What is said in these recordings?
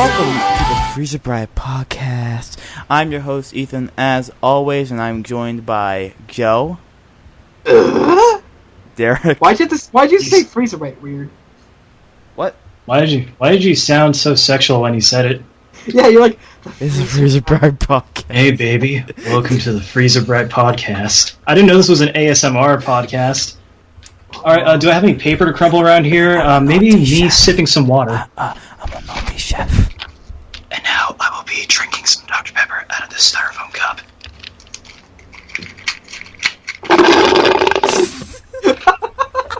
Welcome to the FreezerBrite podcast. I'm your host, Ethan, as always, and I'm joined by Joe. Derek. Why'd you say FreezerBrite weird? What? Why did you sound so sexual when you said it? Yeah, you're like... This is a FreezerBrite podcast. Hey, baby. Welcome to the FreezerBrite podcast. I didn't know this was an ASMR podcast. Alright, do I have any paper to crumple around here? Maybe me sipping some water. I'm a multi-chef. And now I will be drinking some Dr. Pepper out of this styrofoam cup.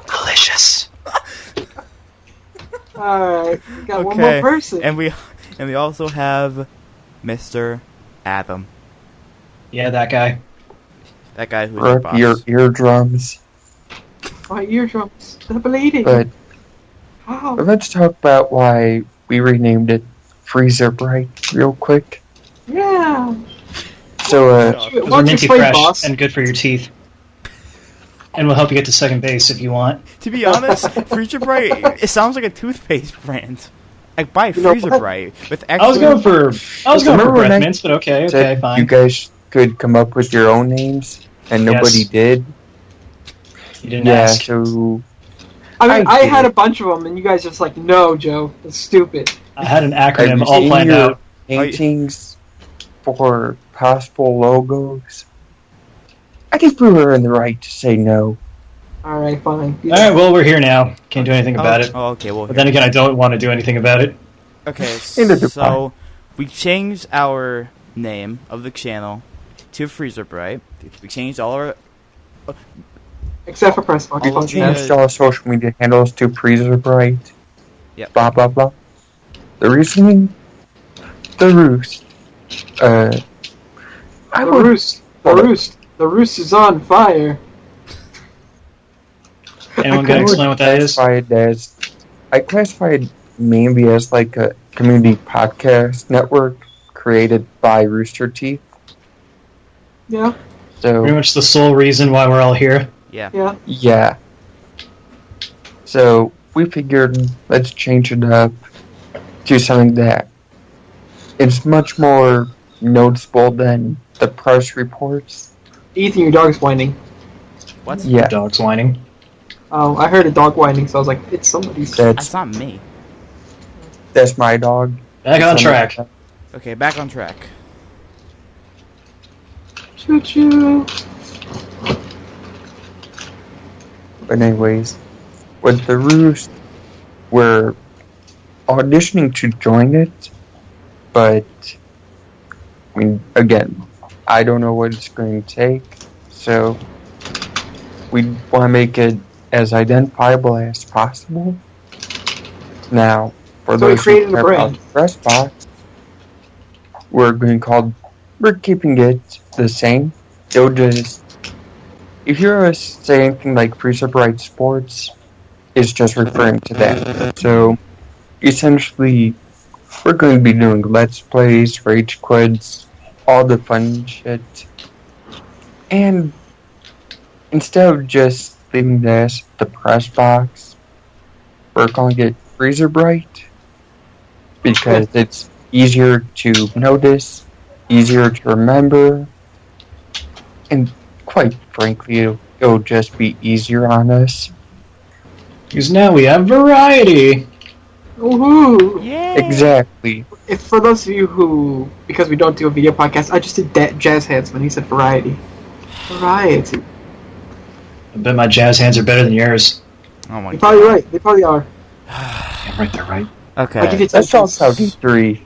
Delicious. Alright, we got one more person. And we also have Mr. Adam. Yeah, that guy. That guy who's the boss. Your eardrums. My eardrums. The bleeding. But How? let's talk about why we renamed it FreezerBrite real quick. Yeah. So, Those Why are don't you minty explain, fresh boss? and good for your teeth. And will help you get to second base if you want. To be honest, FreezerBrite, it sounds like a toothpaste brand. Like, buy FreezerBrite with extra... I was going for Remember when breath I mints, but okay, said fine. you guys could come up with your own names, and nobody Yes. did. You didn't Yeah, ask. so I I had did. a bunch of them, and you guys just like, no, Joe, that's stupid. I had an acronym Have you all seen planned your out. paintings for possible logos? I think we were in the right to say no. Alright, fine. Alright, well, we're here now. Can't do anything about it. Oh, okay, well... But then again, I don't want to do anything about it. Okay, End of the so we changed our name of the channel to FreezerBrite. We changed all our... Except for Pressbox All of Podcast. the- Changed all our social media handles to FreezerBrite. Yep. Blah blah blah. The reasoning? The roost. I The would roost. The roost. The roost is on fire. Anyone can explain what that is? I classify it mainly as like a community podcast network created by Rooster Teeth. Yeah, So Pretty much the sole reason why we're all here. Yeah. yeah. yeah. So we figured let's change it up to something that is much more noticeable than the press reports. Ethan, your dog's whining. What? Yeah, Dogs whining. Oh, I heard a dog whining, so I was like, it's somebody's. That's not me. that's my dog. Back on track. Okay, back on track. Choo choo. But anyways, with the Roost, we're auditioning to join it, but I mean, again, I don't know what it's going to take, so we want to make it as identifiable as possible. Now, for So we those created who a care about brand. the press box, we're keeping it the same. It'll just, if you ever say anything like FreezerBrite Sports, it's just referring to that. So, essentially, we're going to be doing Let's Plays, Rage Quids, all the fun shit. And instead of just leaving this, the press box, we're calling it FreezerBrite because it's easier to notice, easier to remember, and quite frankly, it'll just be easier on us. Because now we have variety. Woohoo! Yeah. Exactly. If for those of you who, because we don't do a video podcast, I just did jazz hands when he said variety. Variety. I bet my jazz hands are better than yours. Oh my You're god. probably right. They probably are. Yeah, right, they're right. I'll give Okay. you That's 10 all cents. about E3.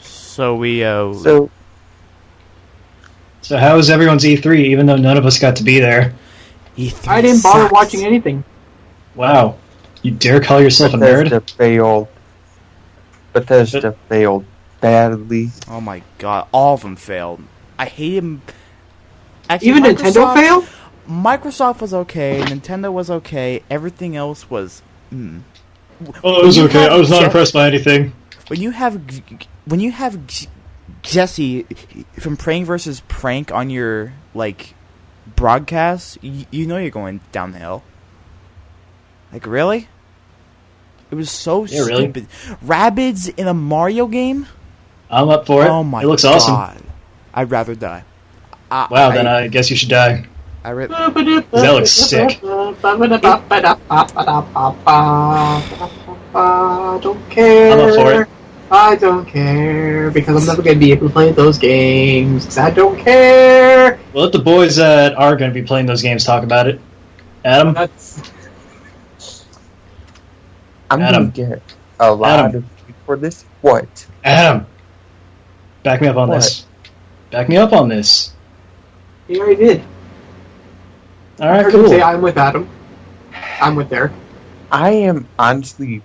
So we So how was everyone's E3, even though none of us got to be there? E3 I didn't bother sucks. watching anything. Wow. You dare call yourself a nerd? Bethesda failed. Bethesda failed badly. Oh my god, all of them failed. I hate him. Actually, Even Nintendo failed? Microsoft was okay, Nintendo was okay, everything else was... Oh, it was okay. I was not Je- impressed by anything. When you have Jesse from Prank vs. Prank on your, like, broadcast, you know you're going downhill. Like, really? It was so really? stupid. Rabbids in a Mario game? I'm up for it. Oh my It looks god. awesome. I'd rather die. Wow, then I guess you should die. That looks sick. I don't care. I'm up for it. I don't care because I'm never gonna be able to play those games. 'Cause I don't care. Well, let the boys that are going to be playing those games talk about it. Adam? I'm Adam. gonna get a lot Adam. of heat for this. What? Adam! Back me up on What? this. Back me up on this. He already did. I Alright, heard him cool. say I'm with Adam. I'm with Derek. I am honestly.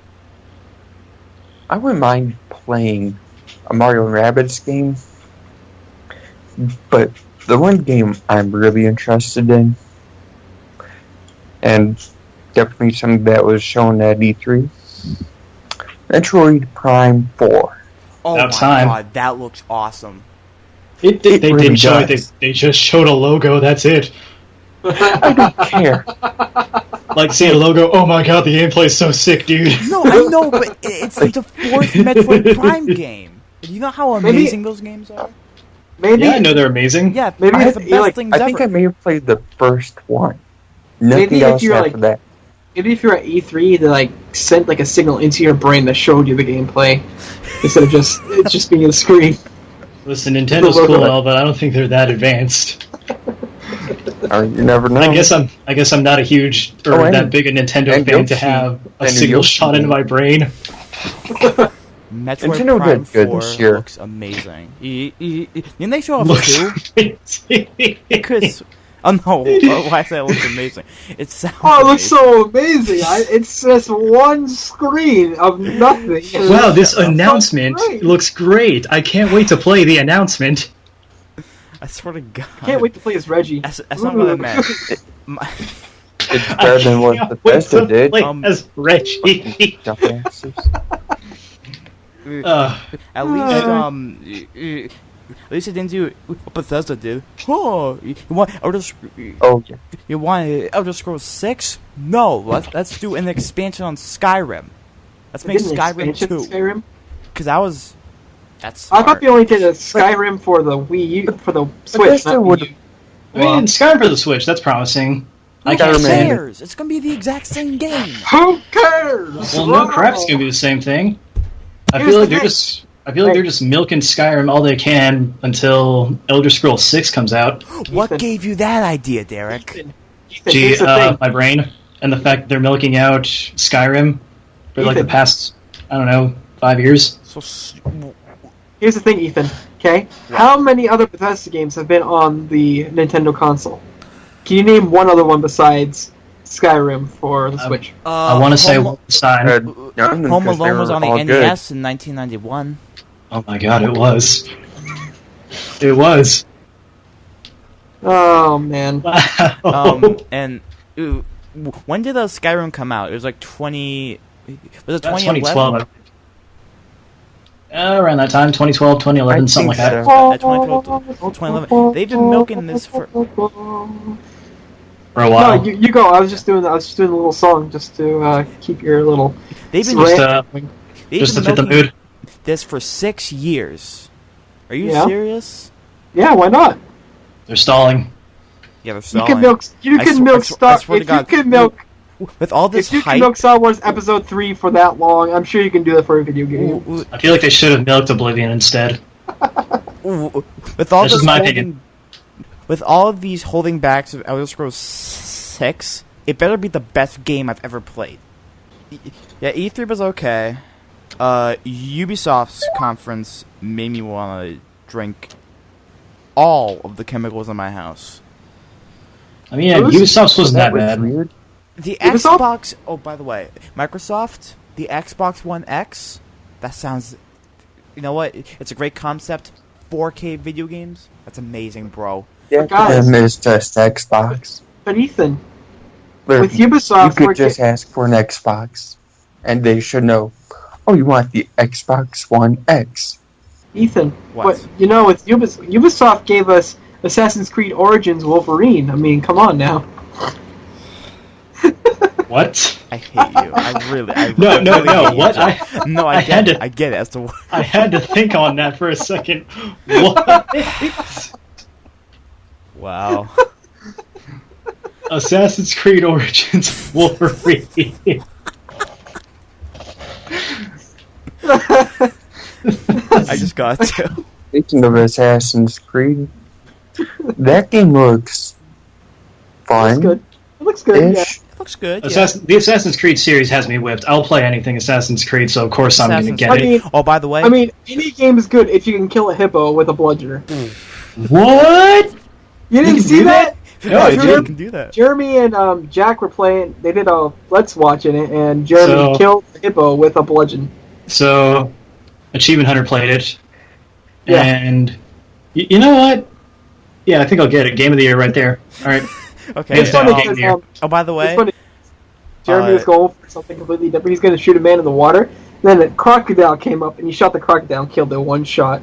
I wouldn't mind playing a Mario and Rabbids game, but the one game I'm really interested in, and definitely something that was shown at E3, Metroid Prime 4. Oh About my time. god, that looks awesome. They really didn't show it. does. They just showed a logo, that's it. I don't care. Like, seeing a logo, oh my god, the gameplay's so sick, dude. No, I know, but it's the fourth Metroid Prime game. Do you know how amazing those games are? Maybe Yeah, I know they're amazing. Yeah, Maybe they're it's- the you're best like- things I ever. think I may have played the first one. Nothing Maybe if else you're, after like- that. maybe if you're at E3, they like sent like a signal into your brain that showed you the gameplay instead of just it just being a screen. Listen, Nintendo's The logo. cool and all, but I don't think they're that advanced. You never know. I guess I'm not a huge or Oh, and- that big a Nintendo and fan to Yoshi. have a And signal Yoshi. shot into my brain. Metroid Nintendo Prime did good 4 this year. looks amazing. Didn't they show off Looks 2? crazy. Because oh no, why I say it looks amazing? It sounds. Oh, it looks amazing. so amazing! It's just one screen of nothing. Wow, this That's announcement great. looks great. I can't wait to play the announcement. I swear to God. I can't wait to play as Reggie. That's not what I meant. It's better than what Can't wait Bethesda to did. play Um, as Reggie. Dumbasses. At least it didn't do what Bethesda did. Oh, you want Oh, yeah. you want Elder Scrolls 6? No, let's do an expansion on Skyrim. Let's make Didn't Skyrim expansion 2. Skyrim? Because that's I thought smart. they only did a Skyrim for the Wii U, for the Switch. Bethesda Not would- Wii U. I mean, Skyrim for the Switch, that's promising. I Who can't Skyrim say. Man. cares? It's gonna be the exact same game. Who cares? Well, no crap's gonna be the same thing. I Here's feel like the they're thing. just. I feel like they're just milking Skyrim all they can until Elder Scrolls 6 comes out. What Ethan. gave you that idea, Derek? Ethan, Gee, here's the thing. my brain and the fact that they're milking out Skyrim for like the Ethan. past, I don't know, 5 years. Here's the thing, Ethan. Okay, how many other Bethesda games have been on the Nintendo console? Can you name one other one besides Skyrim for the Switch? I want to say Wolfenstein. None, Home because they Alone was were on the all NES in 1991. Oh my god, it was. It was. Oh man. Wow. And when did Skyrim come out? It was like 20. Was it 2012. Around that time, 2012, 2011, I something like think that. so. 2012, 2011. They've been milking this for. For a No, while. you go. I was just doing a little song just to keep your little. They've been, Just, they've just to been fit the milking mood. this for 6 years. Are you Yeah. serious? Yeah, why not? They're stalling. Yeah, they're You stalling. can milk. You I can swear- milk I Star. swear to If you God. can milk. With all this If you can hype. milk Star Wars Episode 3 for that long, I'm sure you can do that for a video game. I feel like they should have milked Oblivion instead. With all That's this just my holding, opinion. with all of these holding backs of Elder Scrolls 6, it better be the best game I've ever played. Yeah, E3 was okay. Ubisoft's conference made me want to drink all of the chemicals in my house. I mean, yeah, It was- Ubisoft's wasn't that was bad. weird. The Ubisoft? Xbox... Oh, by the way, Microsoft, the Xbox One X, that sounds... You know what? It's a great concept. 4K video games? That's amazing, bro. Yeah, Guys. them is just Xbox. But Ethan, Look, with Ubisoft, you we're could just ask for an Xbox, and they should know. Oh, you want the Xbox One X? Ethan, What? you know, with Ubisoft gave us Assassin's Creed Origins Wolverine. I mean, come on now. What? I hate you. I really No, really hate you, what? Joe. No, I get it. I get it. As to I had to think on that for a second. What? wow. Assassin's Creed Origins Wolverine. I just got to. Speaking of Assassin's Creed, that game looks Looks fun. good. It looks good. Yeah. It looks good. Yeah. The Assassin's Creed series has me whipped. I'll play anything Assassin's Creed, so of course I'm going to Assassin's get I it. mean, Oh, by the way, I mean, any game is good if you can kill a hippo with a bludgeoner. What? You didn't can see do that? No, I you didn't. can do that. Jeremy and Jack were playing. They did a Let's Watch in it, and Jeremy So- killed the hippo with a bludgeon. So, Achievement Hunter played it, Yeah. and you know what? Yeah, I think I'll get it. Game of the year right there. All right. Okay. It's Yeah, funny Game of because the Year. Oh, by the way, it's funny. Jeremy was uh, going for something completely different. He's going to shoot a man in the water. Then a crocodile came up, and he shot the crocodile and killed it in one shot.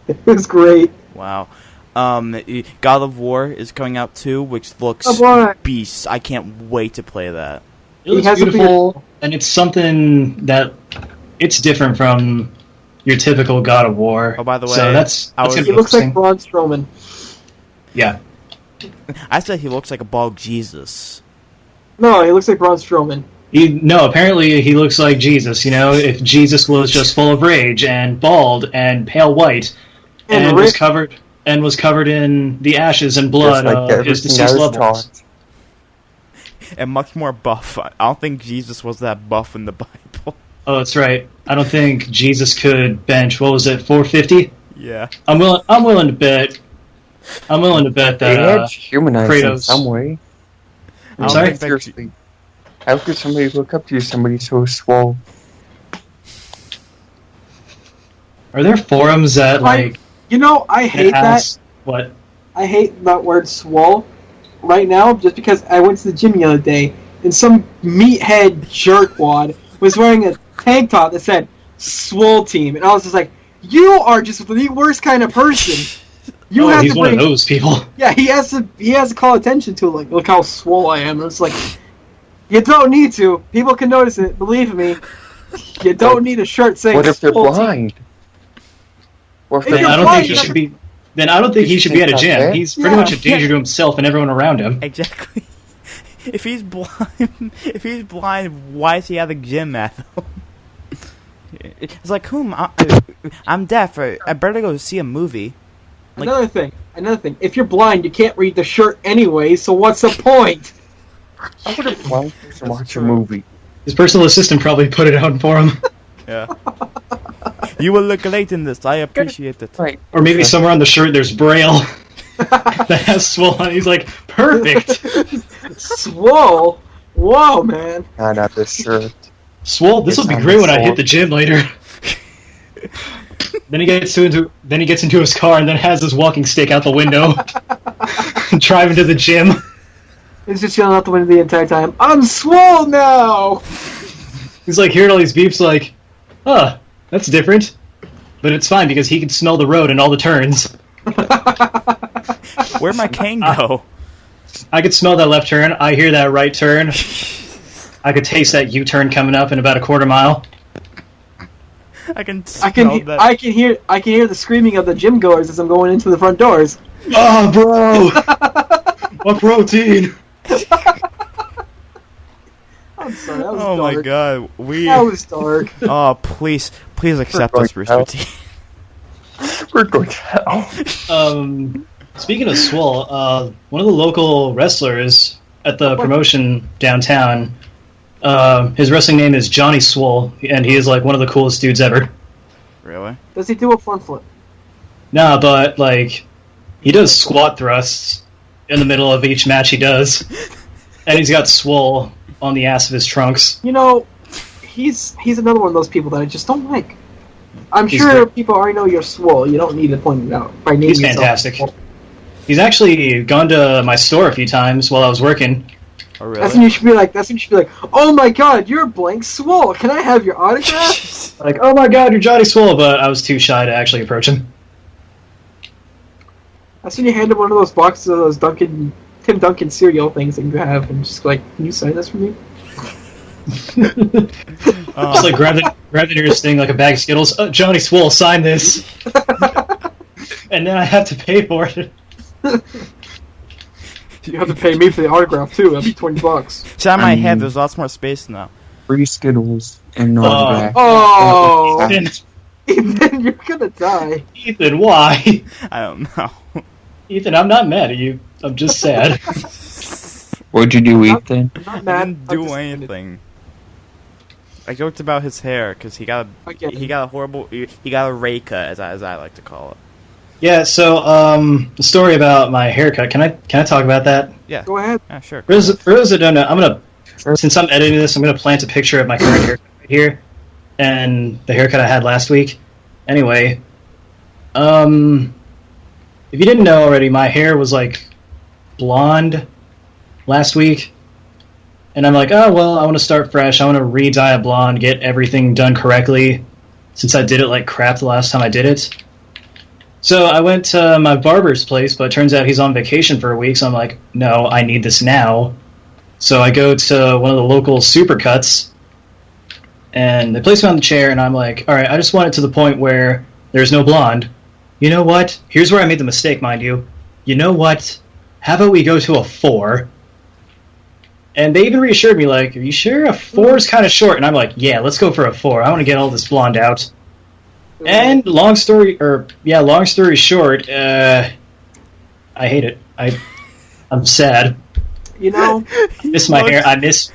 It was great. wow. God of War is coming out too, which looks Oh, boy. beast. I can't wait to play that. It looks has a beautiful, and it's something that it's different from your typical God of War. Oh, by the way, so that's I was- gonna He be looks like interesting. Braun Strowman. Yeah. I said he looks like a bald Jesus. No, he looks like Braun Strowman. No, apparently he looks like Jesus. You know, if Jesus was just full of rage and bald and pale white And and was rich. covered in the ashes and Just blood like of his everything I deceased was loved ones. taught. And much more buff. I don't think Jesus was that buff in the Bible. Oh, that's right. I don't think Jesus could bench. What was it? 450. Yeah. I'm willing to bet. I'm willing to bet They that. had humanized in Kratos. some way. I don't sorry? think that- Seriously. How could somebody look up to somebody so swole? Are there forums that like You know, I hate that. ask what? I hate that word swole right now just because I went to the gym the other day and some meathead jerkwad was wearing a tank top that said swole team, and I was just like, you are just the worst kind of person. You Oh, have he's to one bring of those people. Yeah, he has to call attention to it, like, look how swole I am. And it's like, you don't need to. People can notice it, believe me. You don't need a shirt saying What if they're swole team. blind? What if If Then you're I don't blind, think he you should be. Then I don't think he should be at a Think gym. that's it? He's pretty Yeah. much a danger to himself and everyone around him. Exactly. If he's blind, why is he at the gym at home? It's like, I'm deaf. I better go see a movie. Like- Another thing. If you're blind, you can't read the shirt anyway, so what's the point? I would have blind person watch a movie. His personal assistant probably put it out for him, Yeah. You will look late in this. I appreciate it. Right. or maybe somewhere on the shirt there's Braille that has swole on. He's like, perfect. Swole? Whoa, man. Not this shirt. Swole. This will It's be on great the when I swole. hit the gym later. Then he gets into his car and then has his walking stick out the window, driving to the gym. He's just yelling out the window the entire time, I'm swole now! He's like hearing all these beeps, like, huh, that's different. But it's fine because he can smell the road and all the turns. Where'd my cane go? I could smell that left turn. I hear that right turn. I could taste that U-turn coming up in about a quarter mile. I can I can smell that. I can hear the screaming of the gym goers as I'm going into the front doors. Oh, bro! What protein? I'm sorry, that was Oh dark. my god, That was dark. Oh, please accept going us, to Rooster hell. Teeth. We're going to hell. Speaking of swole, one of the local wrestlers at the promotion downtown, his wrestling name is Johnny Swole, and he is like one of the coolest dudes ever. Really? Does he do a front flip? Nah, but like, he does squat thrusts in the middle of each match he does, and he's got swole on the ass of his trunks. You know, he's another one of those people that I just don't like. I'm He's sure great. people already know you're swole. You don't need to point it out by naming He's yourself. fantastic. He's actually gone to my store a few times while I was working. Oh, really? That's when you should be like. Oh my God, you're blank swole. Can I have your autograph? Like, oh my god, you're Johnny Swole, but I was too shy to actually approach him. That's when you hand him one of those boxes of those Tim Duncan cereal things that you have, and just like, can you sign this for me? Just like grab the nearest thing like a bag of Skittles. Johnny Swole, sign this, and then I have to pay for it. You have to pay me for the autograph too. That'd be $20. Inside my head, there's lots more space now. Free Skittles and no autograph. Oh, Ethan, Ethan, you're gonna die. Ethan, why? I don't know. Ethan, I'm not mad at you. I'm just sad. What'd you do, Ethan? I'm not I mad. didn't do anything. I joked about his hair because he got a horrible he got a Ray cut as I like to call it. Yeah. So, the story about my haircut. Can I talk about that? Yeah. Go ahead. Yeah, sure. For those that don't know, I'm gonna, since I'm editing this, I'm gonna plant a picture of my current haircut right here, and the haircut I had last week. Anyway, if you didn't know already, my hair was like blonde last week, and I'm like, oh well, I want to start fresh. I want to re-dye it blonde, get everything done correctly, since I did it like crap the last time I did it. So I went to my barber's place, but it turns out he's on vacation for a week, so I'm like, no, I need this now. So I go to one of the local supercuts, and they place me on the chair, and I'm like, alright, I just want it to the point where there's no blonde. You know what? Here's where I made the mistake, mind you. You know what? How about we go to a 4? And they even reassured me, like, are you sure? A 4 is kind of short. And I'm like, yeah, let's go for a 4. I want to get all this blonde out. And long story short, I hate it. I'm sad. You know, I miss my hair. I miss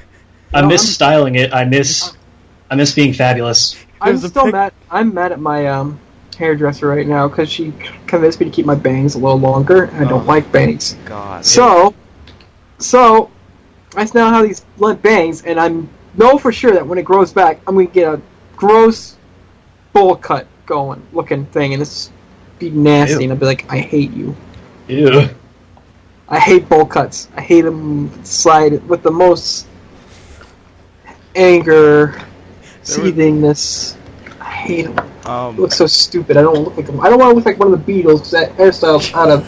styling it. I miss being fabulous. I'm still mad. I'm mad at my hairdresser right now because she convinced me to keep my bangs a little longer, and I don't like bangs. God. So I now have these blunt bangs, and I know for sure that when it grows back, I'm gonna get a gross bowl cut looking thing, and it's be nasty, Ew. and I'll be like, I hate you. Ew. I hate bowl cuts. I hate them slide with the most anger, seethingness. I hate them. It looks so stupid. I don't want to look like them. I don't want to look like one of the Beatles because that hairstyle's out of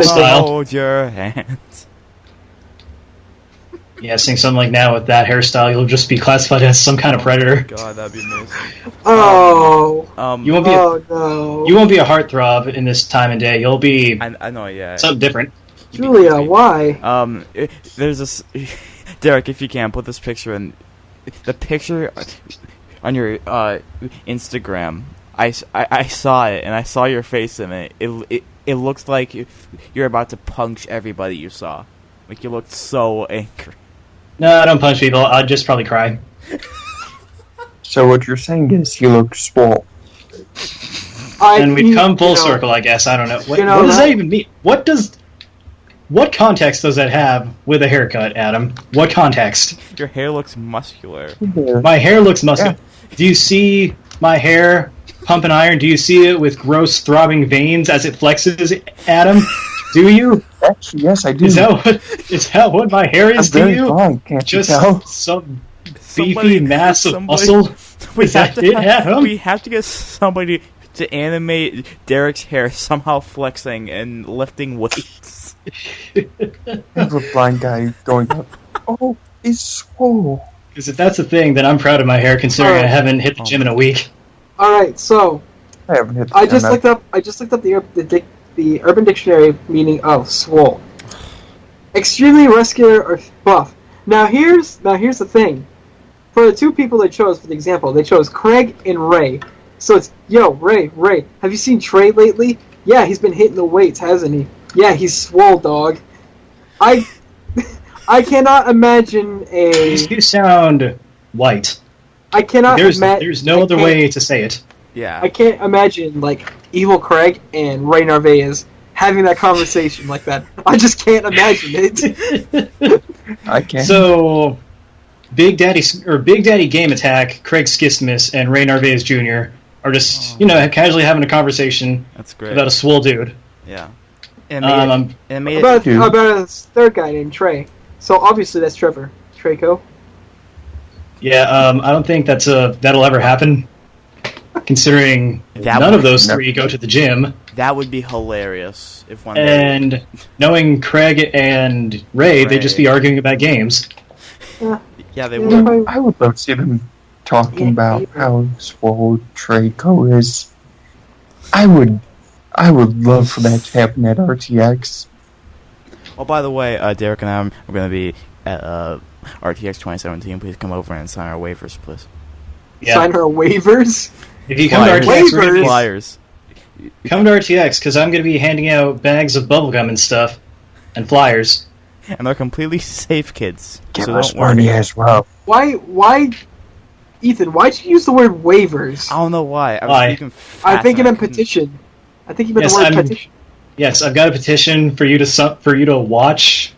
style. Hold your hands. Yeah, seeing something like now with that hairstyle, you'll just be classified as some kind of predator. God, that'd be amazing. Oh. You won't be. No. You won't be a heartthrob in this time and day. You'll be I know, yeah. something different. Julia, why? There's this Derek, if you can put this picture in the picture on your Instagram. I saw it and I saw your face in it. It looks like you're about to punch everybody you saw. Like you looked so angry. No, I don't punch people. I'd just probably cry. So what you're saying is you look swole. And we've come full circle, I guess. I don't know. What does that even mean? What context does that have with a haircut, Adam? What context? Your hair looks muscular. My hair looks muscular. Yeah. Do you see my hair pump and iron? Do you see it with gross throbbing veins as it flexes, Adam? Do you? Actually, yes, I do. Is that what my hair is to you? Long, can't just you tell? Some beefy mass of muscle? We have to get somebody to animate Derek's hair somehow flexing and lifting weights. Have a blind guy going up. Oh, it's swole. Because if that's the thing, then I'm proud of my hair, considering I haven't hit the gym in a week. All right, so I haven't hit. I just looked up the Urban Dictionary meaning of swole. Extremely muscular or buff. Now here's the thing. For the two people they chose for the example, they chose Craig and Ray. So it's, yo, Ray, have you seen Trey lately? Yeah, he's been hitting the weights, hasn't he? Yeah, he's swole, dog. I cannot imagine a... You sound white. I cannot imagine... There's no other way to say it. Yeah. I can't imagine, like, Evil Craig and Ray Narvaez having that conversation like that. I just can't imagine it. I can't. So, Big Daddy Game Attack, Craig Skistmas, and Ray Narvaez Jr. are just, casually having a conversation. That's great. About a swole dude. Yeah. About a third guy named Trey. So obviously that's Trevor. Treyco. Yeah, I don't think that'll ever happen. Considering none of those three go to the gym. That would be hilarious if one. And knowing Craig and Ray, they'd just be arguing about games. Yeah, they Yeah. would. I would love to see them talking about how swole Draco is. I would love for that to happen at RTX. Oh, by the way, Derek and I are going to be at RTX 2017. Please come over and sign our waivers, please. Yeah. Sign her waivers. If you come to Flyers. RTX, we're gonna be- Flyers. come to RTX because I'm going to be handing out bags of bubblegum and stuff, and flyers. And they're completely safe, kids. Give so us don't worry. money as well. Why, Ethan? Why'd you use the word waivers? I don't know why. I was Why? speaking fast I think it and meant couldn't- petition. I think you meant Yes, the word I'm- petition. Yes, I've got a petition for you to watch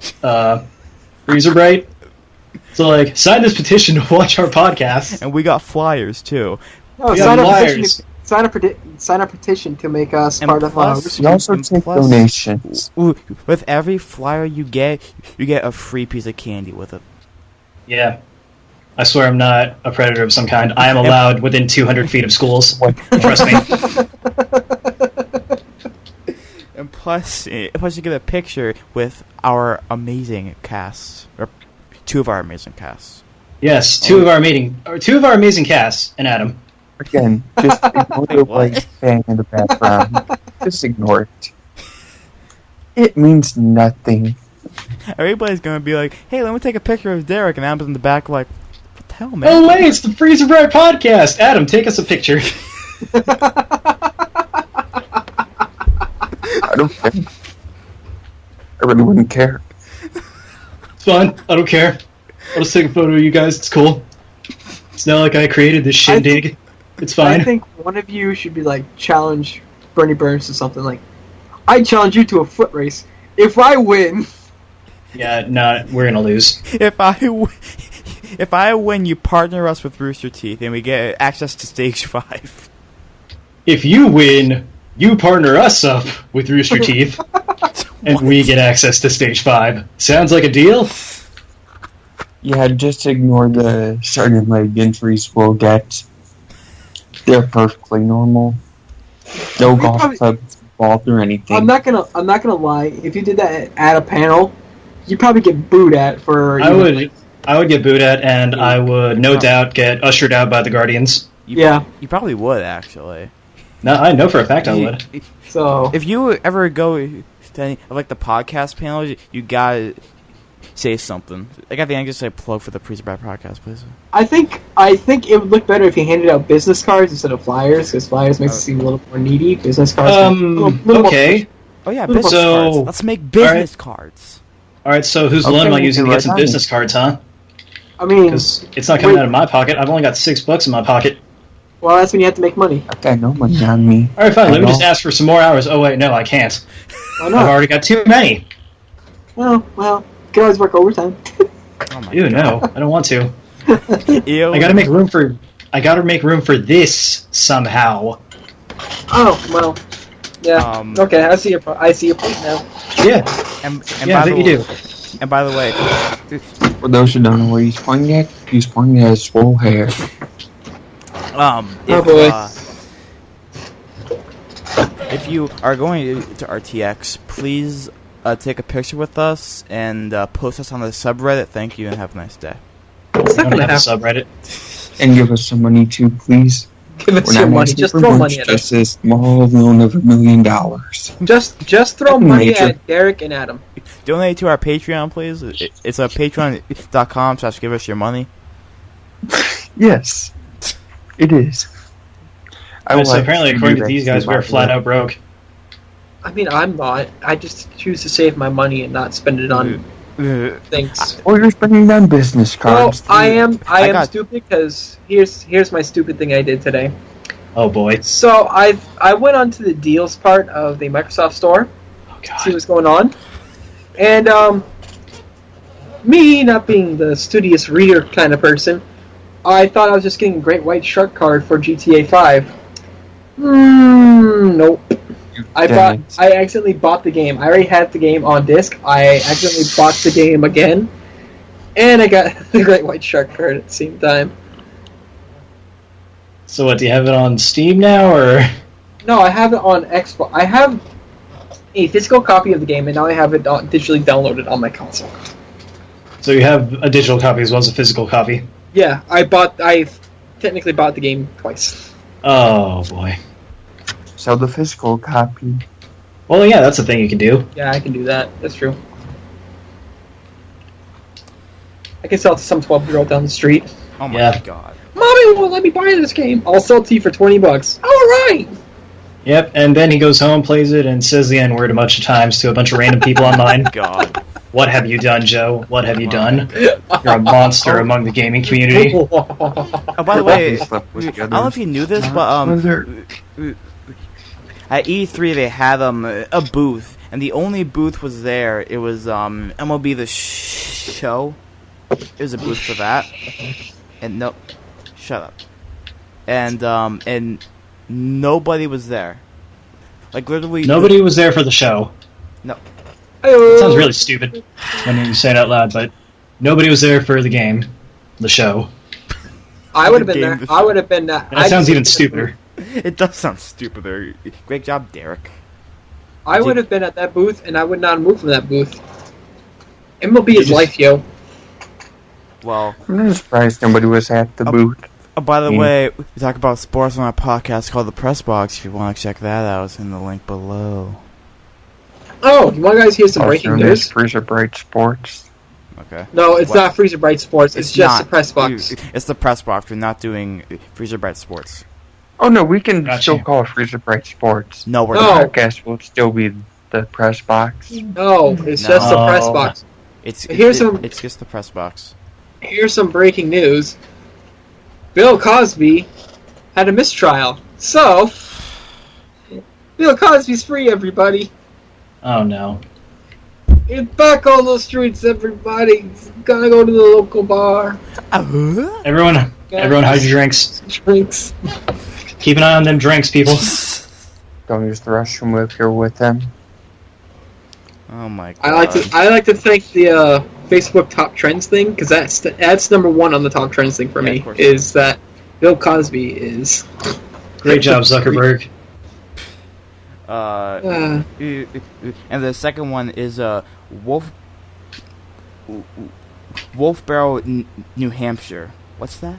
FreezerBrite. So like, sign this petition to watch our podcast. And we got flyers, too. No, Yeah, sign a liars. petition. Sign a petition to make us And part of plus- We also And take plus- donations. Ooh, with every flyer you get a free piece of candy with it. Yeah. I swear I'm not a predator of some kind. I am allowed within 200 feet of schools. Trust me. And plus you get a picture with our amazing cast, or two of our amazing casts. Yes, two of our amazing casts, and Adam. Again, just ignore the What? white bang in the background. Just ignore it. It means nothing. Everybody's gonna be like, "Hey, let me take a picture of Derek," and Adam's in the back like, "What the hell, man?" Oh wait, it's the FreezerBrite podcast. Adam, take us a picture. I don't care. I really wouldn't care. It's fine. I don't care. I'll just take a photo of you guys. It's cool. It's not like I created this shindig. It's fine. I think one of you should be like challenge Bernie Burns to something like, I challenge you to a foot race. If I win, Yeah, no, we're gonna lose. If I win, you partner us with Rooster Teeth, and we get access to Stage 5. If you win, you partner us up with Rooster Teeth, and we get access to Stage 5. Sounds like a deal? Yeah, just ignore the certain leg injuries we'll get. They're perfectly normal. No We golf probably- clubs involved or anything. I'm not gonna lie. If you did that at a panel, you'd probably get booed at for. I would get booed at, and I would no doubt get ushered out by the Guardians. Yeah. You probably would, actually. No, I know for a fact I would. So If you ever go to any of like the podcast panels, you gotta say something. Like at the end, just say plug for the FreezerBrite podcast, please. I think it would look better if you handed out business cards instead of flyers, because flyers makes it seem a little more needy. Business cards. little more Okay. Oh yeah, Little business so- cards. Let's make business cards. Alright, so whose Okay, loan am I we using can to get some write down. business cards, huh? I mean, Because it's not coming out of my pocket. I've only got $6 in my pocket. well, that's when you have to make money. I've got no money on me. Alright, fine, let me I just know. ask for some more hours. Oh wait, no, I can't. Why I've not? already got too many. Well, you can always work overtime. Oh my Ew, no, I don't want to. Ew. I gotta make room for this somehow. Oh well, yeah. Okay, I see your point now. Yeah, And yeah, by I the bet you way, do. and by the way, For those who don't know what he's pointing at his swole hair. Oh, if, boy. if you are going to RTX, please take a picture with us and post us on the subreddit. Thank you and have a nice day. It's I not don't gonna have a happen. subreddit. And give us some money too, please. Give us We're your not money. asking Just for throw much, money at us. just a small loan of $1 million. Just throw money Major. at Derek and Adam. Donate to our Patreon, please. It's patreon.com/give us your money. Yes, it is. I would So like apparently, to according do to that these guys, too, we're by the flat way. out broke. I mean, I'm not. I just choose to save my money and not spend it on things. Well, you're spending on business Well, cards. I am got- stupid because here's my stupid thing I did today. Oh boy. So I went onto the deals part of the Microsoft Store, Oh see god. what's going on, and me not being the studious reader kind of person, I thought I was just getting a Great White Shark card for GTA 5. Nope. I accidentally bought the game. I already had the game on disc. I accidentally bought the game again, and I got the Great White Shark card at the same time. So what? Do you have it on Steam now, or? No, I have it on Xbox. I have a physical copy of the game, and now I have it digitally downloaded on my console. So you have a digital copy as well as a physical copy. Yeah, I technically bought the game twice. Oh boy. So the physical copy. Well, yeah, that's a thing you can do. Yeah, I can do that. That's true. I can sell it to some 12-year-old down the street. Oh my Yeah. god. Mommy won't let me buy this game. I'll sell it to you for $20. All right. Yep, and then he goes home, plays it, and says the N-word a bunch of times to a bunch of random people online. God. What have you done, Joe? What have you Wow. done? You're a monster among the gaming community. Oh, by the way, I don't know if you knew this, but at E3 they had a booth, and the only booth was there. It was MLB The Show. It was a booth for that, and no, shut up. And nobody was there. Like literally, Nobody was there for the show. No. It sounds really stupid when you say it out loud, but nobody was there for the game, the show. I would have been there. I would have been. And that sounds even stupider. It does sound stupider. Great job, Derek. I would have been at that booth, and I would not have moved from that booth. MLB is life, yo. Well, I'm not surprised nobody was at the booth. oh, by the way, we talk about sports on our podcast called The Press Box. If you want to check that out, it's in the link below. Oh, you want guys hear some breaking Also, there's news? FreezerBrite Sports. Okay. No, it's What? not FreezerBrite Sports. It's just not. the press box. It's the Press Box. We're not doing FreezerBrite Sports. Oh no, we can Gotcha. still call it FreezerBrite Sports. No, we're No. not. The podcast will still be the press box. No, it's just the press No. box. It's Here's just the Press Box. Here's some breaking news. Bill Cosby had a mistrial. So, Bill Cosby's free, everybody. Oh no. He's back on the streets, everybody. Gonna go to the local bar. Everyone hide your drinks. Drinks. Keep an eye on them drinks, people. Don't use the restroom if you're with them. Oh my god. I like to thank the Facebook top trends thing, because that's number one on the top trends thing for Yeah, me, of course. is that Bill Cosby is... Great job, Zuckerberg. And the second one is Wolfboro, New Hampshire. What's that?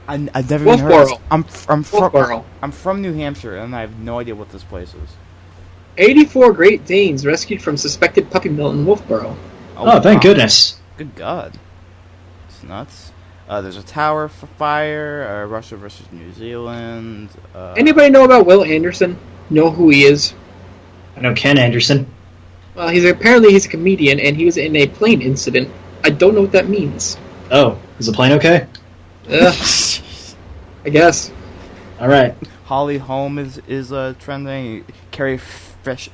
I've never even heard of this. Wolfboro. I'm from New Hampshire, and I have no idea what this place is. 84 Great Danes rescued from suspected puppy mill in Wolfboro. Oh, thank wow. goodness. Good God. It's nuts. There's a tower for fire, Russia versus New Zealand. Anybody know about Will Anderson? Know who he is? I know Ken Anderson. Well, he's a comedian, and he was in a plane incident. I don't know what that means. Oh, is the plane okay? I guess. Alright. Holly Holm is trending. Carrie Fisher.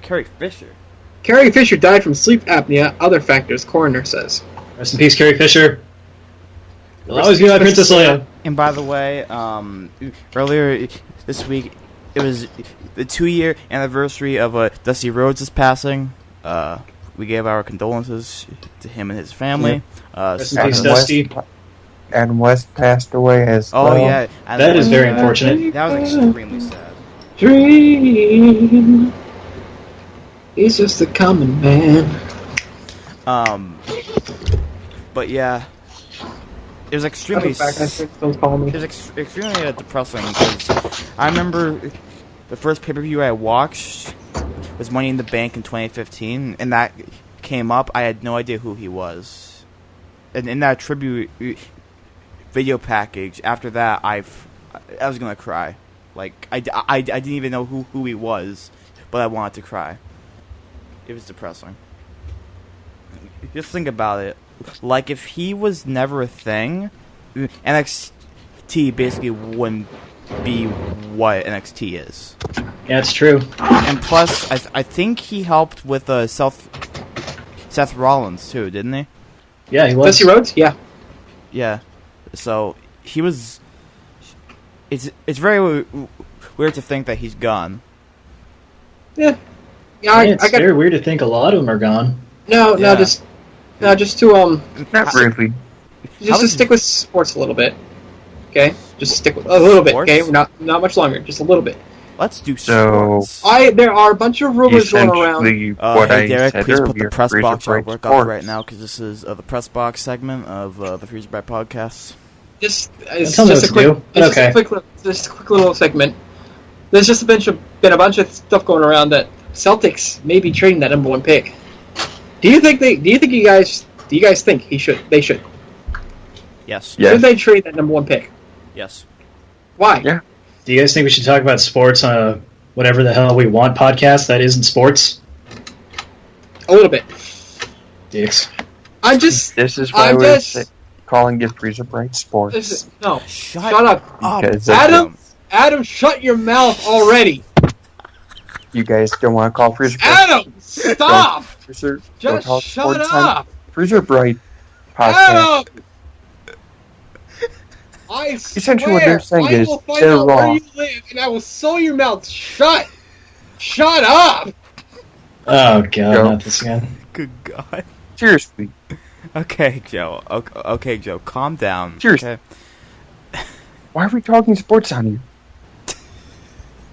Carrie Fisher died from sleep apnea. Other factors, coroner says. Rest in peace, Carrie Fisher. You'll always be my Princess Leia. And by the way, earlier this week, it was the 2-year anniversary of Dusty Rhodes' passing. We gave our condolences to him and his family. Rest in peace, Dusty. And West passed away as well. Oh yeah, and That is very unfortunate. That was extremely sad. Dream. He's just a common man. But yeah, it was extremely. Don't call me. It was extremely depressing because I remember the first pay-per-view I watched was Money in the Bank in 2015, and that came up. I had no idea who he was, and in that tribute video package, after that, I was gonna cry. Like I didn't even know who he was, but I wanted to cry. It was depressing. Just think about it. Like, if he was never a thing, NXT basically wouldn't be what NXT is. Yeah, it's true. And plus, I think he helped with Seth Rollins, too, didn't he? Yeah, he was. Dusty Rhodes? Yeah. Yeah. So, he was... It's very weird to think that he's gone. Yeah. Yeah, it's very weird to think a lot of them are gone. No, just to Not really. just to stick with sports a little bit. Okay, just stick with a little bit. Okay, not much longer, just a little bit. Let's do So- sports. There are a bunch of rumors going around. Essentially, what Hey I Derek, said please put earlier, the press box FreezerBrite artwork up Sports. right now because this is the press box segment of the FreezerBrite podcast. It's tell me just what a to quick, do. it's Okay. just a quick little segment. There's just been a bunch of stuff going around that Celtics may be trading that number 1 pick. Do you guys think they should? Yes. Yeah. Should they trade that number 1 pick? Yes. Why? Yeah. Do you guys think we should talk about sports on a whatever the hell we want podcast that isn't sports? A little bit. Dicks. I'm just. This is why I'm we're just. calling it FreezerBrite Sports. No. Shut up. Because Adam, shut your mouth already. you guys don't want to call FreezerBrite. Adam, stop. Freezer, don't Just call it shut sports on up. FreezerBrite podcast. Adam. I Essentially what swear, they're saying I is will find they're out where wrong. you live, and I will sew your mouth shut. Shut up. Oh god, Go. not this again. Good God. Seriously. Okay, Joe. Okay, Joe. Calm down. Seriously. Okay. Why are we talking sports on here?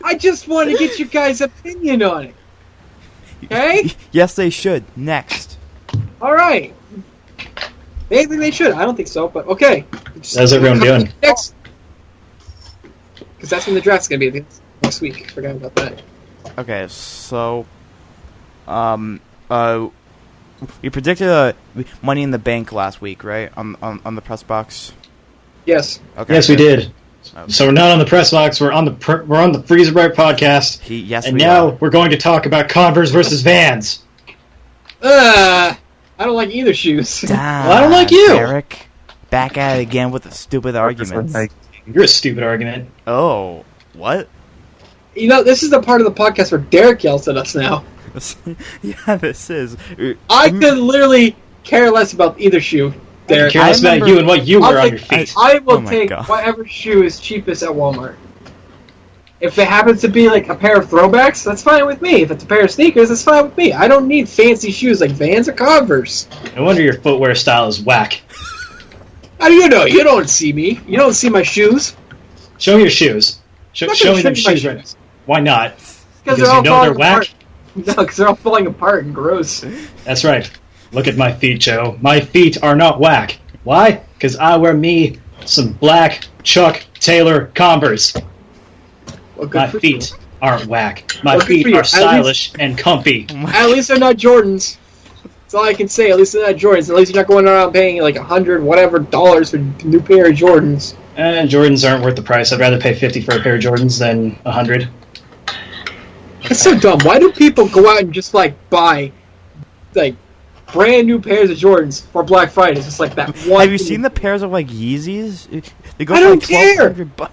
I just want to get your guys' opinion on it. Okay? Yes, they should. Next. All right. They think they should. I don't think so, but okay. How's everyone doing? Next. Because that's when the draft's going to be next week. Forgot about that. Okay, so, we predicted Money in the Bank last week, right? On the press box. Yes. Okay. Yes, we did. Okay. So we're not on the press box. We're on the FreezerBrite podcast, Yes, and we now are. we're going to talk about Converse versus Vans. I don't like either shoes. Damn, I don't like you. Derek. Back at it again with the stupid arguments. Like, You're a stupid argument. Oh, what? You know, this is the part of the podcast where Derek yells at us now. Yeah, this is. I could literally care less about either shoe, Derek. Care less about remember- you and what you I'll wear on take- your feet. I will Oh my take God. whatever shoe is cheapest at Walmart. If it happens to be like a pair of throwbacks, that's fine with me. If it's a pair of sneakers, that's fine with me. I don't need fancy shoes like Vans or Converse. No wonder your footwear style is whack. How do you know? You don't see me. You don't see my shoes. Show me your shoes. I'm not Show gonna me them show you my shoes right now. Why not? Because they're all you know they're falling whack? apart. No, because they're all falling apart and gross. That's right. Look at my feet, Joe. My feet are not whack. Why? Because I wear me some black Chuck Taylor Converse. Well, good My for feet aren't whack. My Well, good feet for you. are At least- stylish and comfy. you. At least they're not Jordans. That's all I can say. At least they're not Jordans. At least you're not going around paying like $100 whatever dollars for a new pair of Jordans. And Jordans aren't worth the price. I'd rather pay $50 for a pair of Jordans than $100. That's so dumb. Why do people go out and just like buy like brand new pairs of Jordans for Black Friday? It's just like that one. Have you seen the pairs of like Yeezys? They go I for don't like care. $1,200.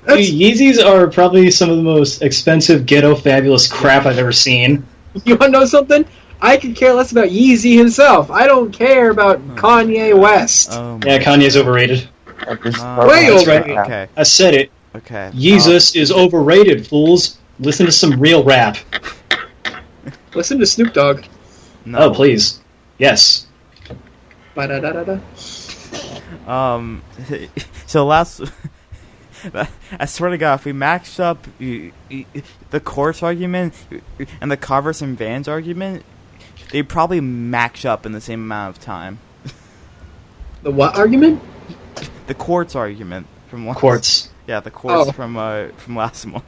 That's- Yeezys are probably some of the most expensive ghetto fabulous crap I've ever seen. You want to know something? I could care less about Yeezy himself. I don't care about Kanye West. Oh my Yeah, Kanye's overrated. this is God. part Way of That's my right. account. Okay. I said it. Okay. Jesus is overrated, fools. Listen to some real rap. Listen to Snoop Dogg. No. Oh, please. Yes. Ba-da-da-da-da. So last, I swear to God, if we matched up the course argument and the Converse and Vans argument, they'd probably match up in the same amount of time. The what argument? The quartz argument from last. Quartz. Yeah, the quartz Oh. from last month.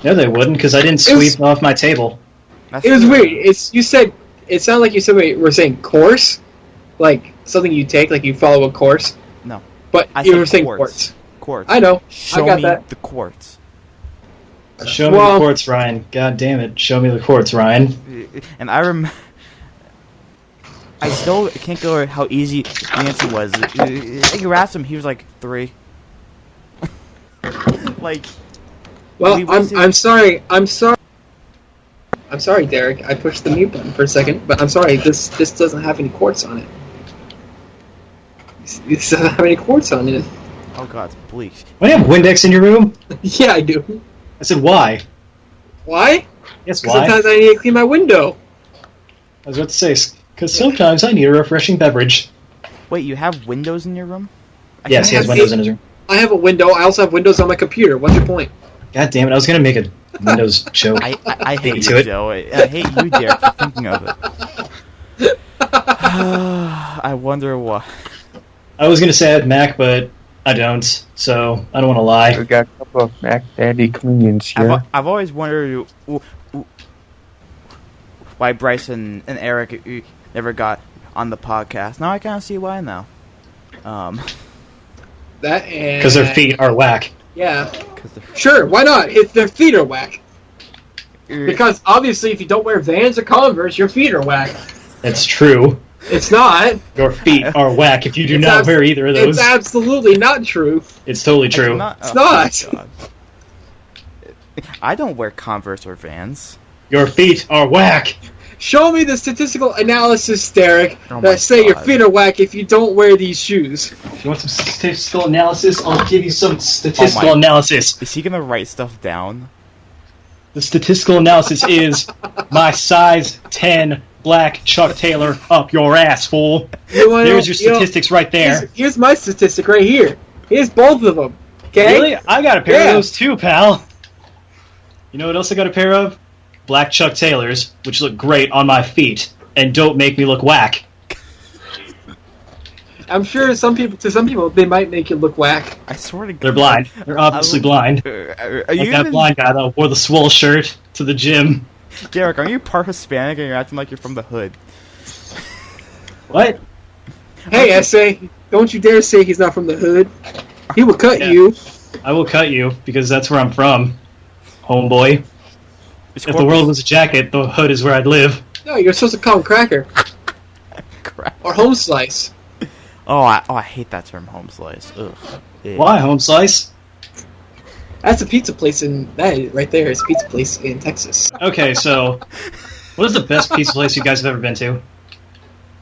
No, they wouldn't, because I didn't It was- sweep off my table. That's It was true. weird. It sounded like you said we were saying course, like something you take, like you follow a course. No. But I you said were saying quartz. quartz. Quartz. I know. Show got me that. the quartz. Show me Well- the quartz, Ryan. God damn it. Show me the quartz, Ryan. And I still can't go over how easy the answer was. You asked him, he was like 3. Like, Well, We wasted- I'm sorry. I'm sorry, Derek. I pushed the mute button for a second, but I'm sorry. This doesn't have any quartz on it. This doesn't have any quartz on it. oh god, it's bleak. Why do you have Windex in your room? Yeah, I do. I said, why? Why? Yes, Because why? sometimes I need to clean my window. I was about to say, because sometimes I need a refreshing beverage. Wait, you have windows in your room? I Yes, he can't- has windows in his room. I have a window. I also have windows on my computer. What's your point? God damn it! I was gonna make a Windows joke. I hate to you, it. Joe. I hate you, Derek, for thinking of it. I wonder why. I was gonna say I had Mac, but I don't, so I don't want to lie. We got a couple of Mac Daddy comedians here. I've always wondered why Bryson and Eric never got on the podcast. Now I kind of see why now. That and Because their feet are whack. Yeah. Sure, why not? If their feet are whack. Because obviously, if you don't wear Vans or Converse, your feet are whack. That's true. It's not. Your feet are whack if you do not wear either of those. It's absolutely not true. It's totally true. It's not. God. I don't wear Converse or Vans. Your feet are whack. Show me the statistical analysis, Derek, Oh my that say your God. feet are whack if you don't wear these shoes. If you want some statistical analysis, I'll give you some Oh statistical my- analysis. Is he gonna write stuff down? The statistical analysis is my size 10 black Chuck Taylor up your ass, fool. You wanna There's know- your statistics right there. Here's my statistic right here. Here's both of them. Okay? Really? I got a pair Yeah. of those too, pal. You know what else I got a pair of? Black Chuck Taylors, which look great on my feet and don't make me look whack. I'm sure to some people, they might make you look whack. I swear to God. They're blind. They're obviously blind. Are Like you that even, blind guy that wore the swole shirt to the gym. Derek, are you part Hispanic and you're acting like you're from the hood? What? Hey, essay, don't you dare say he's not from the hood. He will cut Yeah. you. I will cut you because that's where I'm from, homeboy. It's If the world was a jacket, the hood is where I'd live. No, you're supposed to call him cracker crap. or home slice. I hate that term, home slice. Ugh. Ew. Why, home slice? That's a pizza place that right there is a pizza place in Texas. Okay, so what is the best pizza place you guys have ever been to?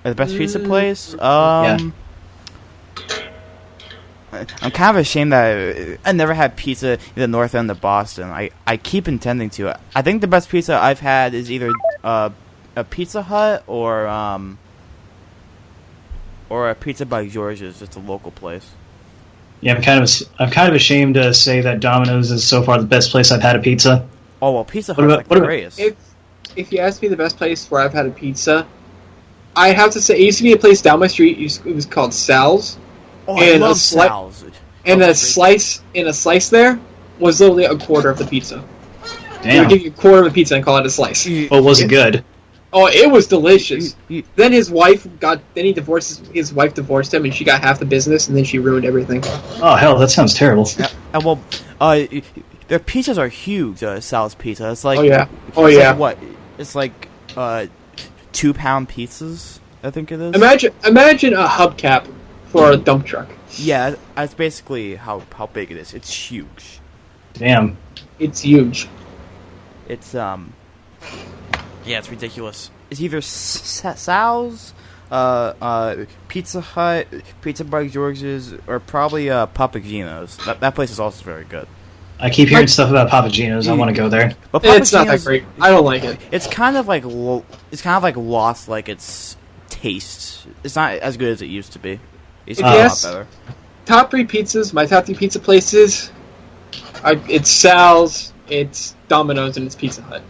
The best pizza place? Yeah. I'm kind of ashamed that I never had pizza in the north end of Boston. I keep intending to. I think the best pizza I've had is either a Pizza Hut or a Pizza by George's, just a local place. Yeah, I'm kind of ashamed to say that Domino's is so far the best place I've had a pizza. Oh well, Pizza What Hut's about- like what the about- greatest. If you ask me the best place where I've had a pizza, I have to say it used to be a place down my street. It was called Sal's, Oh, I and a love sli- Sal's. and Oh, a slice there was literally a quarter of the pizza. They would Damn. give you a quarter of a pizza and call it a slice. But was it good? Oh, it was delicious. You- Then his wife his wife divorced him, and she got half the business, and then she ruined everything. Oh hell, that sounds terrible. well, their pizzas are huge. Sal's Pizza. It's like Oh, yeah. it's Oh, like yeah. what? It's like 2-pound pizzas. I think it is. Imagine a hubcap for a dump truck. Yeah, that's basically how big it is. It's huge. Damn. It's huge. It's yeah, it's ridiculous. It's either Sal's, Pizza Hut, Pizza by George's, or probably Papa Gino's. That place is also very good. I keep hearing stuff about Papa Gino's. I want to go there. But Papa It's not that Gino's, great. I don't like it. It's kind of like lost like its taste. It's not as good as it used to be. It's Yes. a lot better. Top 3 pizzas. My top 3 pizza places. It's Sal's, it's Domino's, and it's Pizza Hut.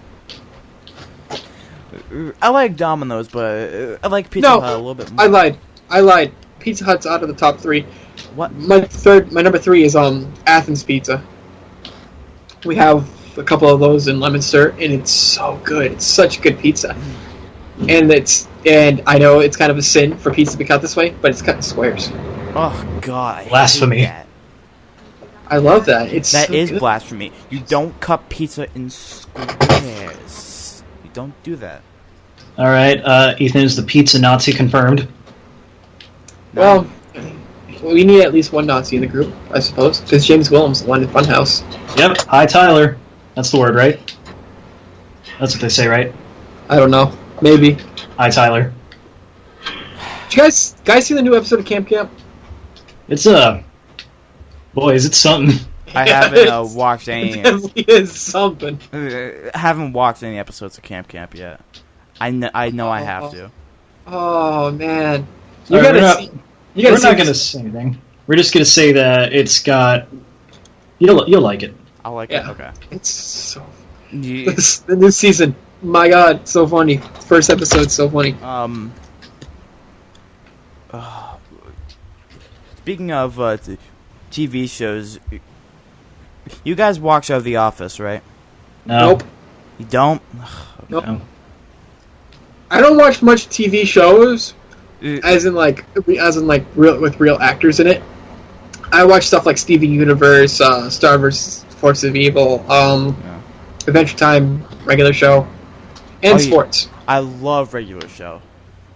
I like Domino's, but I like Pizza No, Hut a little bit more. I lied. Pizza Hut's out of the top 3. What? My number 3 is Athens Pizza. We have a couple of those in Leominster, and it's so good. It's such good pizza, and I know it's kind of a sin for pizza to be cut this way, but it's cut in squares. Oh God! I hate Blasphemy. that. I love that. It's That so is good. blasphemy. You don't cut pizza in squares. You don't do that. All right, Ethan is the pizza Nazi confirmed. Well, we need at least one Nazi in the group, I suppose, because James Willems won in Funhouse. Yep. Hi, Tyler. That's the word, right? That's what they say, right? I don't know. Maybe. Hi, Tyler. Did you guys see the new episode of Camp Camp? It's boy, is it something? I haven't watched It any. definitely is something. Haven't watched any episodes of Camp Camp yet. I know I have to. Oh man, All right, we're not see going to say anything. We're just going to say that it's got. You'll like it. I like Yeah. it. Okay. It's so. Yeah. The new season. My God, so funny. First episode, so funny. Speaking of TV shows, you guys watch The Office, right? No. Nope. You don't? Nope. No. I don't watch much TV shows, Uh, as in real with real actors in it. I watch stuff like Steven Universe, Star vs. Force of Evil, Yeah. Adventure Time, regular show, and Oh, yeah. sports. I love regular show.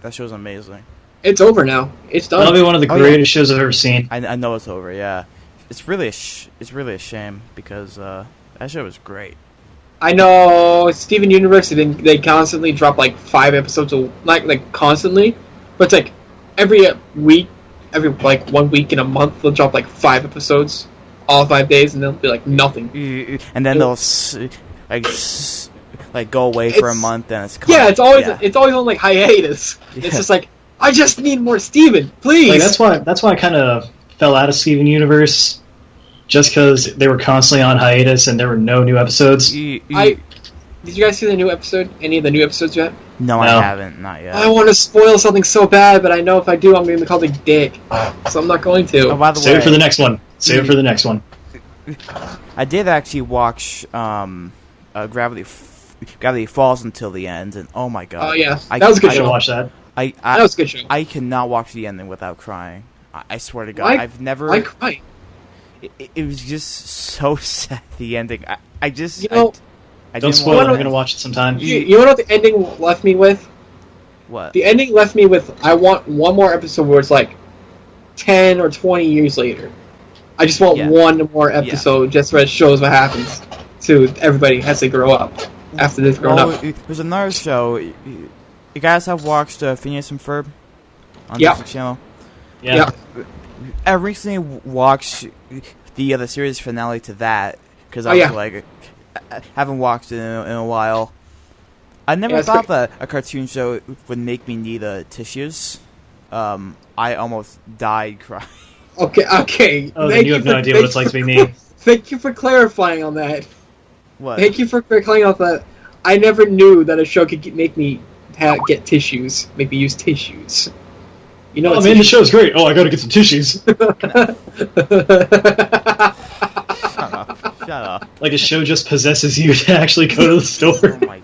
That show's amazing. It's over now. It's done. That'll be one of the Oh, yeah. greatest shows I've ever seen. I know it's over. Yeah, it's really a shame because that show was great. I know Steven Universe. They constantly drop like 5 episodes, like constantly, but it's like every week, every like 1 week in a month they'll drop like 5 episodes, all 5 days, and they'll be like nothing. And then they'll go away for a It's- month, and it's Yeah, it's always yeah. it's always on like hiatus. Yeah. It's just like I just need more Steven, please. Like that's why I kind of fell out of Steven Universe, just because they were constantly on hiatus and there were no new episodes. Did you guys see the new episode? Any of the new episodes yet? No, No. I haven't. Not yet. I want to spoil something so bad, but I know if I do, I'm going to be called a dick. So I'm not going to. Oh, by the way, Save it for the next one. Save it for the next one. I did actually watch Gravity Falls until the end, and oh my god! Oh yeah, I- that was a good I I should show. watch that. That was a good show. I cannot watch the ending without crying. I swear to God, Why- I've never. Why cry? It was just so sad. The ending. I just. You know- I Don't didn't spoil it. want I'm to. gonna watch it sometime. You know what the ending left me with? What? The ending left me with I want one more episode where it's like 10 or 20 years later. I just want Yeah. one more episode just where it shows what happens to everybody as they grow up after they've grown up. There's another show. You guys have watched Phineas and Ferb on Yeah. Disney Channel? Yeah. Yeah. I recently watched the series finale to that because I Oh, was yeah. like, I haven't watched it in a while. I never Yeah, it's thought that a cartoon show would make me need tissues. I almost died crying. Okay. Oh, then you have no idea what it's like to be me. Thank you for clarifying on that. What? Thank you for clarifying on that. I never knew that a show could make me get tissues, make me use tissues. You know, Oh man, the show's great. Oh, I gotta get some tissues. Shut up. Like a show just possesses you to actually go to the store. Oh my.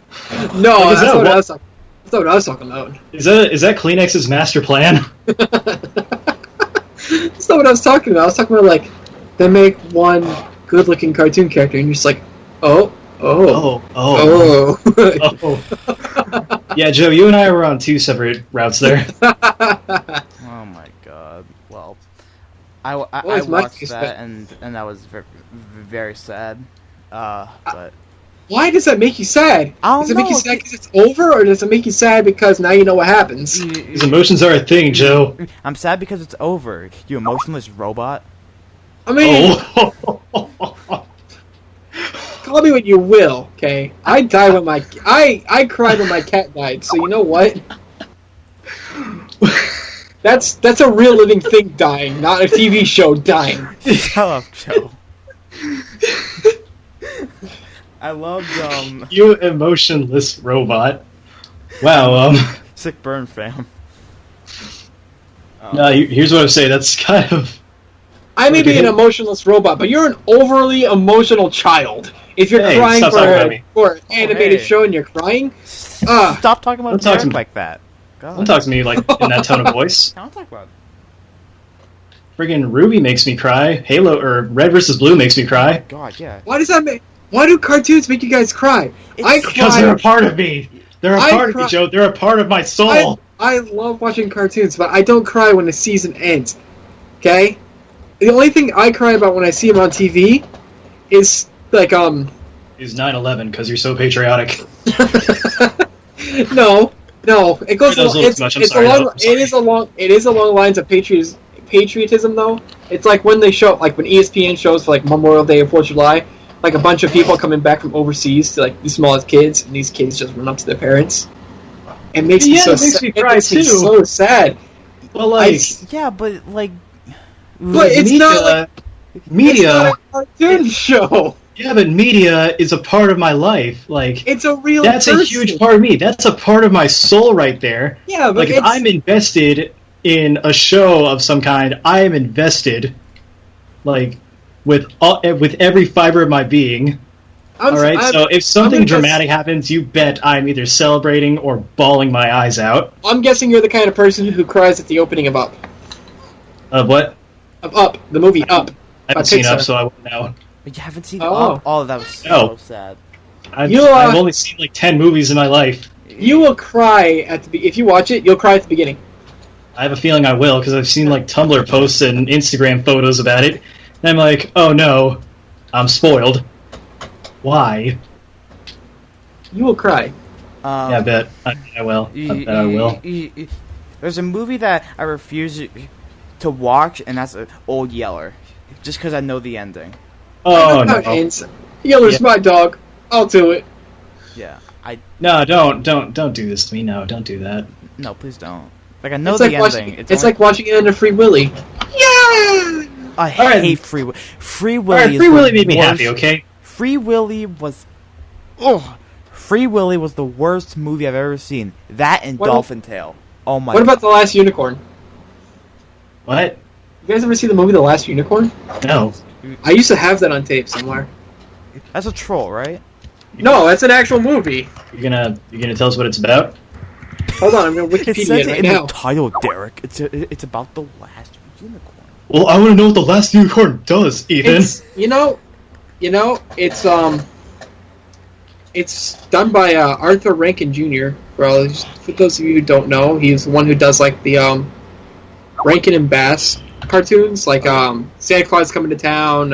No, Like, is that's that not what what- I was talking. That's not what I was talking about. Is that Kleenex's master plan? That's not what I was talking about. I was talking about like they make one good-looking cartoon character, and you're just like, oh. Yeah, Joe, you and I were on 2 separate routes there. Oh my god. Well, I is my watched case, that and that was very, very sad. But Why does that make you sad? I don't Does it make you know. sad because it's over, or does it make you sad because now you know what happens? These emotions are a thing, Joe. I'm sad because it's over. You emotionless robot. I mean, Oh. call me what you will, okay? I died when I cried when my cat died. So you know what? That's a real living thing dying, not a TV show dying. Shut up, Joe. I loved You emotionless robot. Wow. Sick Burn fam. No, here's what I say. That's kind of. I may be an emotionless robot, but you're an overly emotional child. If you're Hey, crying stop talking about me. for an animated hey. show and you're crying, Stop talking about Don't talk to Derek me. like that. God. Don't talk to me like in that tone of voice. Don't talk about. Friggin' Ruby makes me cry. Halo or Red vs. Blue makes me cry. God, yeah. why does that make? Why do cartoons make you guys cry? I Because cry. they're a part of me. They're a I part of cry- me, Joe. They're a part of my soul. I love watching cartoons, but I don't cry when the season ends. Okay? The only thing I cry about when I see them on TV is like Is 9/11 because you're so patriotic. no. It goes That was a little too much. I'm sorry. I'm sorry. it is along the lines of patriotism though. It's like when they show when ESPN shows for like Memorial Day or 4th of July, like a bunch of people coming back from overseas to like the smallest kids, and these kids just run up to their parents. It makes me Yeah, so it makes sad. me cry, It makes me too. so sad. Well, like, Yeah, but like. But it's media, not like media. it's not a cartoon show. Yeah, but media is a part of my life. Like, It's a real that's person. a huge part of me. That's a part of my soul right there. Yeah, but Like, if it's... I'm invested in a show of some kind, I am invested, like, with every fiber of my being. All right. So if something dramatic happens, you bet I'm either celebrating or bawling my eyes out. I'm guessing you're the kind of person who cries at the opening of Up. Of what? Of Up, the movie Up. I haven't seen Up, so I wouldn't know. But you haven't seen Oh. Up? Oh, that was so No. sad. I've only seen like 10 movies in my life. You will cry at the if you watch it, you'll cry at the beginning. I have a feeling I will, because I've seen like Tumblr posts and Instagram photos about it. And I'm like, oh no, I'm spoiled. Why? You will cry. Yeah, I bet. I will. I bet I will. There's a movie that I refuse to watch, and that's Old Yeller. Just because I know the ending. Oh, no. Yeller's my dog. I'll do it. Yeah, No, don't do this to me. No, don't do that. No, please don't. Like, I know It's the like ending. watching, it's like watching it under Free Willy. Yeah! I Alright. hate Free Willy. Free Willy Alright, is Free the Willy made me worst. happy, okay? Free Willy was... Oh, Free Willy was the worst movie I've ever seen. That and What Dolphin Tale. Oh my What about The Last Unicorn? What? You guys ever see the movie The Last Unicorn? No. I used to have that on tape somewhere. That's a troll, right? No, that's an actual movie. You're gonna tell us what it's about? Hold on, I'm going to It Wikipedia says it right in now. the title, Derek. It's about the last unicorn. Well, I want to know what the last unicorn does, Ethan. It's it's done by Arthur Rankin Jr. For those of you who don't know, he's the one who does like the Rankin and Bass cartoons, like Santa Claus Coming to Town,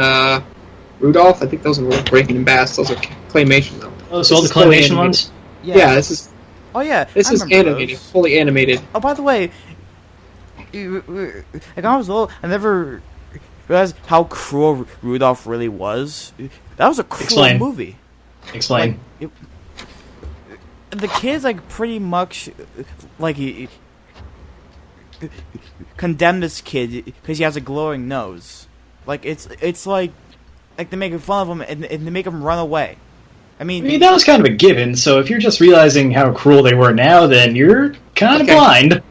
Rudolph. I think those are Rankin and Bass. Those are claymation though. Oh, so all the This is fully claymation animated. ones? Yeah, this is Oh yeah. this I is remember animated, those. fully animated. Oh, by the way, like when I was little, I never realized how cruel Rudolph really was. That was a cruel Explain. movie. Explain. Like, the kid's like pretty much like he condemned this kid because he has a glowing nose. Like it's like they're making fun of him and they make him run away. I mean, that was kind of a given, so if you're just realizing how cruel they were now, then you're kind of Okay. blind.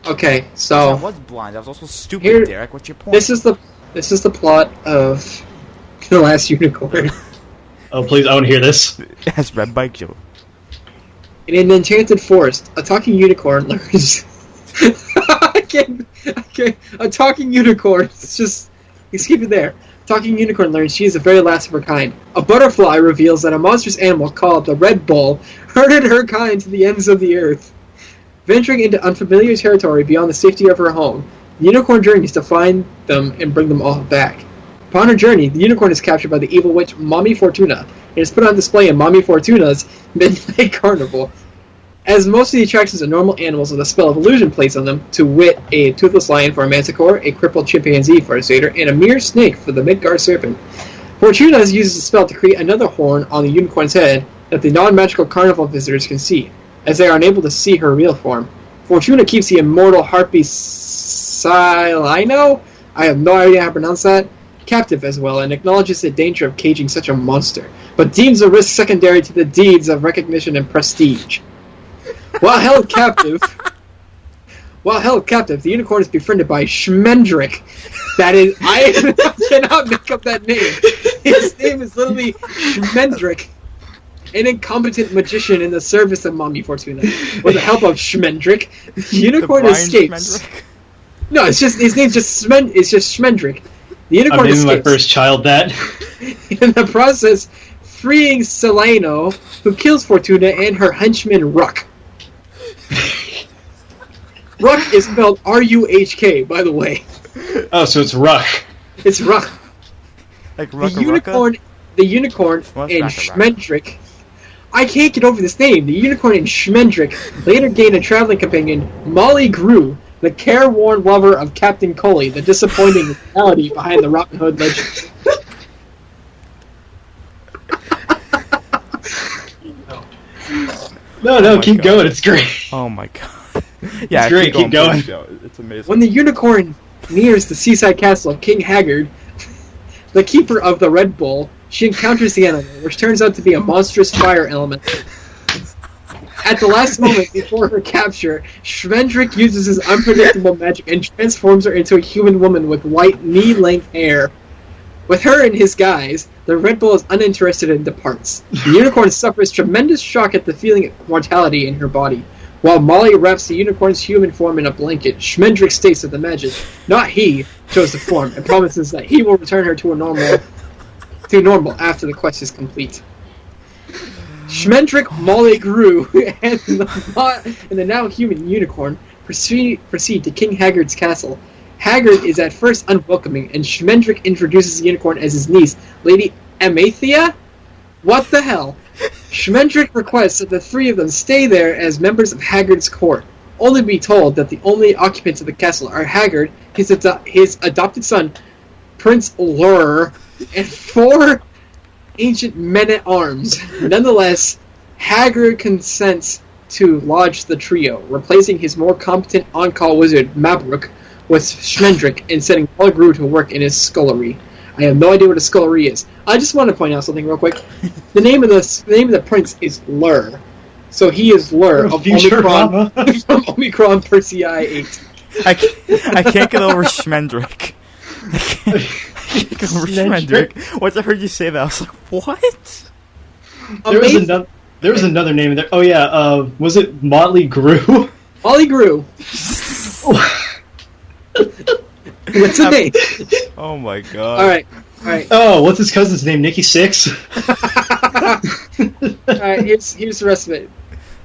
Okay, I so was blind. I was also stupid, Here- Derek. What's your point? this is the plot of The Last Unicorn. Oh, please, I want to hear this. As read by Joe. In an enchanted forest, a talking unicorn learns. I can't. A talking unicorn. It's just. Let's keep it there. Talking unicorn learns she is the very last of her kind. A butterfly reveals that a monstrous animal called the Red Bull herded her kind to the ends of the earth. Venturing into unfamiliar territory beyond the safety of her home, the unicorn journeys to find them and bring them all back. Upon her journey, the unicorn is captured by the evil witch Mommy Fortuna and is put on display in Mommy Fortuna's Midnight Carnival. As most of the attractions are normal animals with a spell of illusion placed on them, to wit, a toothless lion for a manticore, a crippled chimpanzee for a satyr, and a mere snake for the Midgard serpent. Fortuna uses the spell to create another horn on the unicorn's head that the non-magical carnival visitors can see, as they are unable to see her real form. Fortuna keeps the immortal harpy Silino, I have no idea how to pronounce that, captive as well, and acknowledges the danger of caging such a monster, but deems the risk secondary to the deeds of recognition and prestige. While held captive, the unicorn is befriended by Schmendrick. That is, I cannot make up that name. His name is literally Schmendrick, an incompetent magician in the service of Mommy Fortuna. With the help of Schmendrick, the unicorn escapes. No, it's just his name's just Schmendrick. The unicorn I'm naming escapes. my first child that. In the process, freeing Silino, who kills Fortuna and her henchman Ruck. Ruck is spelled R-U-H-K, by the way. Oh, so it's Ruck. It's Ruck. Like The unicorn Well, and it's Raka Raka. Schmendrick. I can't get over this name. The unicorn and Schmendrick later gain a traveling companion, Molly Grew, the careworn lover of Captain Coley, the disappointing reality behind the Robin Hood legend. No, Oh my keep God. going. It's great. Oh my god. Yeah, great, keep going. please, Joe. It's amazing. When the unicorn nears the seaside castle of King Haggard, the keeper of the Red Bull, She encounters the animal, which turns out to be a monstrous fire element. At the last moment before her capture, Schmendrick uses his unpredictable magic and transforms her into a human woman with white, knee-length hair. With her in his guise, the Red Bull is uninterested and departs. The unicorn suffers tremendous shock at the feeling of mortality in her body. While Molly wraps the unicorn's human form in a blanket, Schmendrick states that the magic, not he, chose the form, and promises that he will return her to normal after the quest is complete. Schmendrick, Molly Grew, and the now human unicorn proceed to King Haggard's castle. Haggard is at first unwelcoming, and Schmendrick introduces the unicorn as his niece, Lady Amathia? What the hell? Schmendrick requests that the three of them stay there as members of Haggard's court, only to be told that the only occupants of the castle are Haggard, his adopted son, Prince Lur, and 4 ancient men-at-arms. Nonetheless, Haggard consents to lodge the trio, replacing his more competent on-call wizard, Mabrook, with Schmendrick and setting Paul Grew to work in his scullery. I have no idea what a scullery is. I just want to point out something real quick. The name of the prince is Lur. So he is Lur of Omicron, from Omicron Persei 8. I can't get over Schmendrick. I can't get over Schmendrick. Once I heard you say that, I was like, what? There was another name in there. Oh yeah, was it Motley Grew? Molly Grew. What's the name? Oh my god. Alright. Oh, what's his cousin's name? Nikki Six? Alright, here's the rest of it.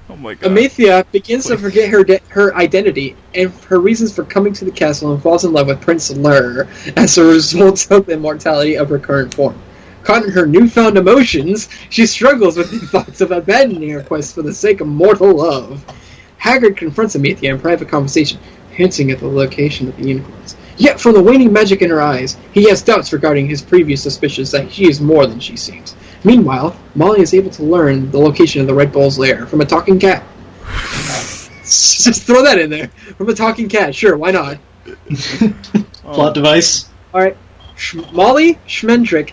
Oh my god. Amathia begins to forget her identity and her reasons for coming to the castle and falls in love with Prince Lur as a result of the immortality of her current form. Caught in her newfound emotions, she struggles with the thoughts of abandoning her quest for the sake of mortal love. Haggard confronts Amathia in private conversation, hinting at the location of the unicorns. Yet, from the waning magic in her eyes, he has doubts regarding his previous suspicions that she is more than she seems. Meanwhile, Molly is able to learn the location of the Red Bull's lair from a talking cat. Just throw that in there. From a talking cat, sure, why not? Plot device. Alright, Molly, Schmendrick,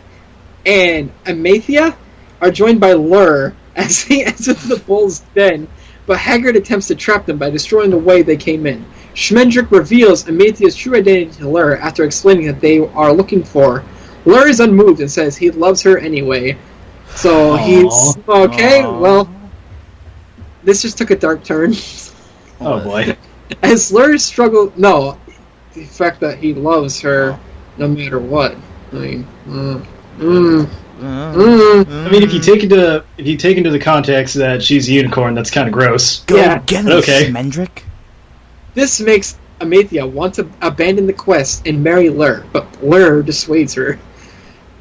and Amathia are joined by Lur as they enter the Bull's den, but Haggard attempts to trap them by destroying the way they came in. Schmendrick reveals Amathia's true identity to Lur after explaining that they are looking for her. Lur is unmoved and says he loves her anyway. So he's... Okay, well... This just took a dark turn. Oh boy. As Lur struggles... No, the fact that he loves her no matter what. I mean... I mean, if you take into the context that she's a unicorn, that's kind of gross. Go get him, okay. Schmendrick. This makes Amathia want to abandon the quest and marry Lur, but Lur dissuades her.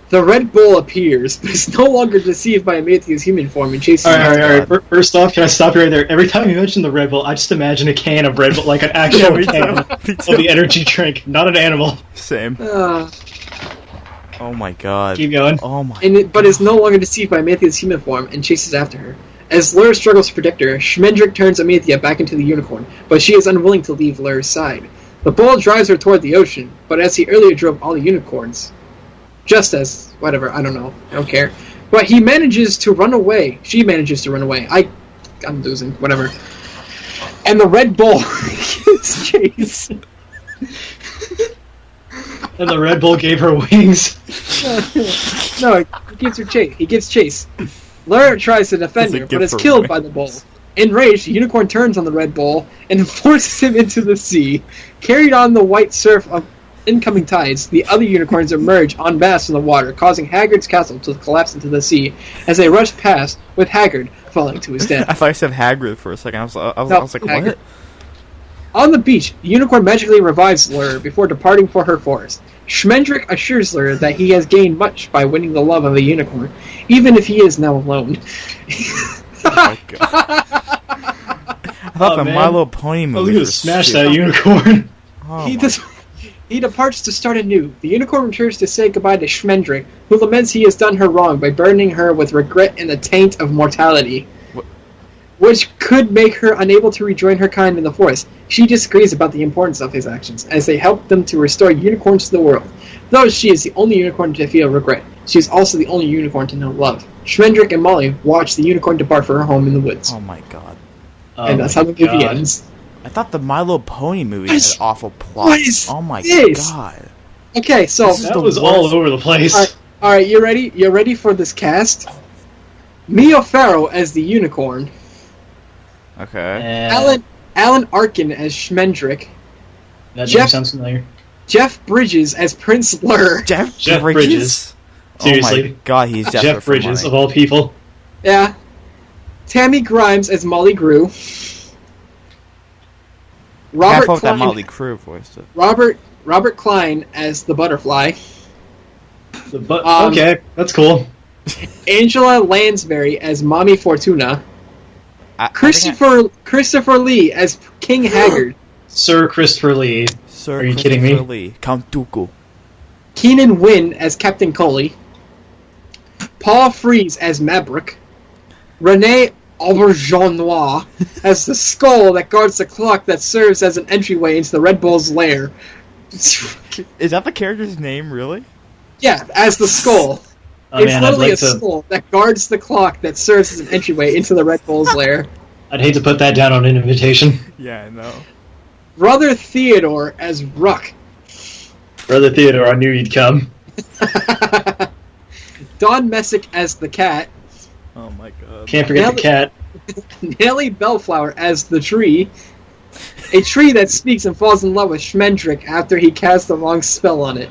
The Red Bull appears, but is no longer deceived by Amathia's human form and chases Alright. First off, can I stop you right there? Every time you mention the Red Bull, I just imagine a can of Red Bull, like an actual can of the energy drink, not an animal. Same. Oh my god. Keep going. Oh my but is no longer deceived by Amathia's human form and chases after her. As Lur struggles to protect her, Schmendrick turns Amathia back into the unicorn, but she is unwilling to leave Lur's side. The bull drives her toward the ocean, but as he earlier drove all the unicorns, just as, whatever, I don't know, I don't care. But he manages to run away. She manages to run away. I'm losing, whatever. And the Red Bull gives chase. And the Red Bull gave her wings. No, he gives her chase. He gives chase. Lur tries to defend her, but is killed by the bull. Enraged, the unicorn turns on the Red Bull and forces him into the sea. Carried on the white surf of incoming tides, the other unicorns emerge en masse from the water, causing Haggard's castle to collapse into the sea as they rush past, with Haggard falling to his death. I thought I said Hagrid for a second. I was like, Haggard. what? On the beach, the unicorn magically revives Lur before departing for her forest. Schmendrick assures Lur that he has gained much by winning the love of the unicorn, even if he is now alone. Oh my god. I thought the My Little Pony movie I was gonna was smash shit. that unicorn. Oh He departs to start anew. The unicorn returns to say goodbye to Schmendrick, who laments he has done her wrong by burdening her with regret and the taint of mortality, which could make her unable to rejoin her kind in the forest. She disagrees about the importance of his actions, as they help them to restore unicorns to the world, though she is the only unicorn to feel regret. She is also the only unicorn to know love. Schmendrick and Molly watch the unicorn depart for her home in the woods. Oh my god. And that's how the movie ends. I thought the My Little Pony movie had awful plot. What is oh my this? god. Okay, so This is That the was all over the place. Alright, you ready? You ready for this cast? Mia Farrow as the unicorn. Okay. Alan Arkin as Schmendrick. That Jeff- name sounds familiar. Jeff Bridges as Prince Lur. Jeff Bridges. Seriously. Oh my god, he's desperate Jeff Bridges, for of money. all people. Yeah. Tammy Grimes as Molly Grew. Half of that Motley Crue voiced it. Robert Klein as the Butterfly. Okay, that's cool. Angela Lansbury as Mommy Fortuna. Christopher Lee as King Haggard. Sir Christopher Lee. Sir Are you kidding me? Lee, Count Dooku. Keenan Wynn as Captain Coley. Paul Frees as Maverick. Renee Auberjonois as the skull that guards the clock that serves as an entryway into the Red Bull's lair. Is that the character's name, really? Yeah, as the skull. Oh, It's man, I'd literally like a to. skull that guards the clock that serves as an entryway into the Red Bull's lair. I'd hate to put that down on an invitation. Yeah, I know. Brother Theodore as Ruck. Brother Theodore, I knew you'd come. Don Messick as the cat. Oh my god. Can't forget the cat. Nellie Bellflower as the tree. A tree that speaks and falls in love with Schmendrick after he casts the wrong spell on it.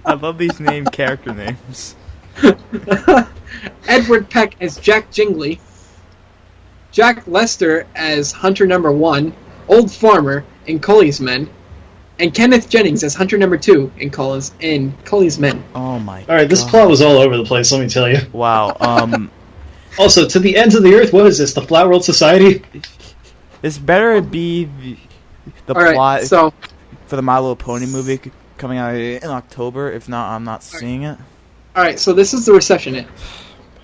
I love these character names. Edward Peck as Jack Jingley. Jack Lester as Hunter Number 1, Old Farmer in Coley's Men. And Kenneth Jennings as Hunter Number 2 in Coley's Men. Oh my god. Alright, this plot was all over the place, let me tell you. Wow, Also, to the ends of the earth, what is this, the Flat World Society? this better be the Alright, plot so for the My Little Pony movie coming out in October. If not, I'm not seeing it. Alright, so this is the reception.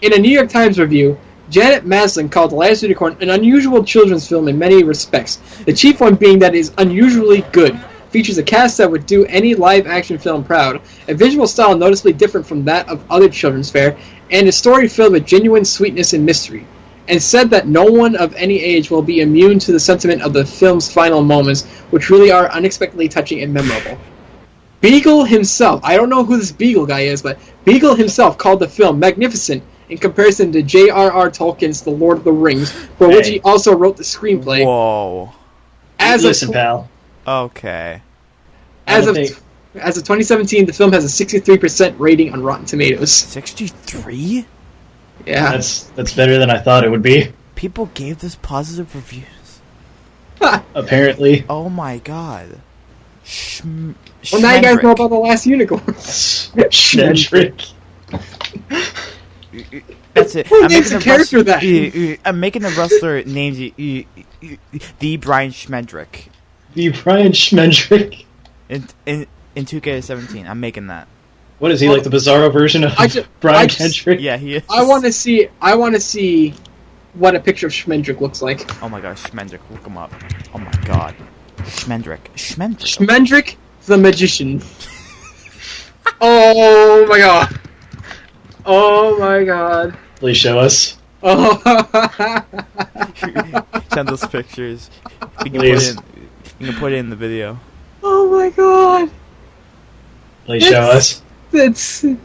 In a New York Times review, Janet Maslin called The Last Unicorn an unusual children's film in many respects. The chief one being that it is unusually good. Features a cast that would do any live-action film proud, a visual style noticeably different from that of other children's fare, and a story filled with genuine sweetness and mystery. And said that no one of any age will be immune to the sentiment of the film's final moments, which really are unexpectedly touching and memorable. Beagle himself, I don't know who this Beagle guy is, but Beagle himself called the film magnificent in comparison to J.R.R. Tolkien's The Lord of the Rings, for which he also wrote the screenplay. Whoa. Listen, pal. Okay. As of 2017, the film has a 63% rating on Rotten Tomatoes. 63? Yeah. That's better than I thought it would be. People gave this positive reviews. Apparently. Oh my god. Well, now you guys know about The Last Unicorn. Schmendrick. That's it. Who makes a character that? I'm making a wrestler named the Brian Schmendrick. The Brian Schmendrick. In 2K17, I'm making that. What is he, like the Bizarro version of Brian Kendrick? Yeah, he is. I want to see what a picture of Schmendrick looks like. Oh my gosh, Schmendrick, look him up. Oh my god. Schmendrick. Schmendrick the Magician. Oh my god. Oh my god. Please show us. Oh. Send those pictures. You can put it in the video. Oh my god. Please show us. That's. Oh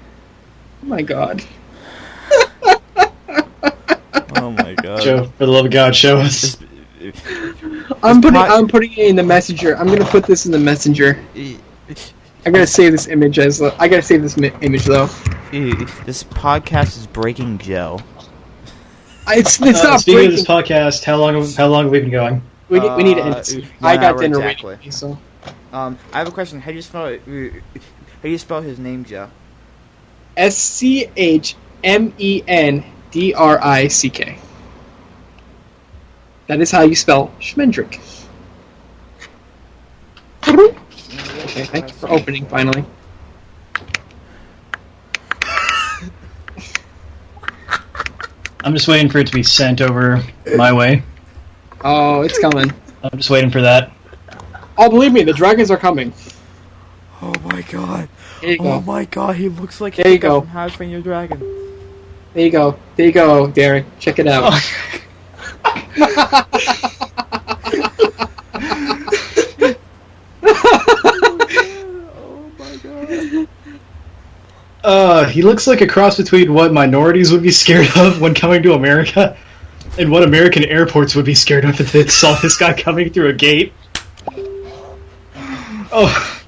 my god. Oh my god. Joe, for the love of God, show us. I'm putting it in the messenger. I'm gonna put this in the messenger. I gotta save this image though. This podcast is breaking Joe. It's not speaking breaking. of this podcast, how long have we been going? We need to end this. I got dinner exactly. waiting. So. I have a question. How do you spell it? How do you spell his name, Joe? SCHMENDRICK. That is how you spell Schmendrick. Okay, thank you for opening finally. I'm just waiting for it to be sent over my way. Oh, it's coming. I'm just waiting for that. Oh, believe me, the dragons are coming. Oh my god. There you Oh go. my god, he looks like There you Hika go. from How to Train Your Dragon. There you go. There you go, Derek. Check it out. Oh my god. He looks like a cross between what minorities would be scared of when coming to America and what American airports would be scared of if they saw this guy coming through a gate. Oh.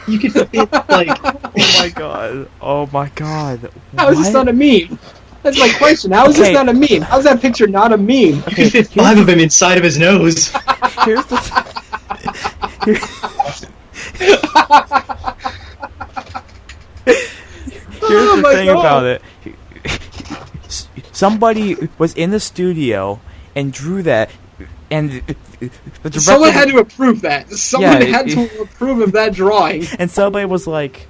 You could fit, like... Oh my god. Oh my god. How is this What? not a meme? That's my question. How is Okay. this not a meme? How's that picture not a meme? You could fit 5 of them inside of his nose. Here's the Here's Oh the my thing God. about it. Somebody was in the studio and drew that, and the director, Someone had to approve that. Someone Yeah, had to approve of that drawing. and somebody was like,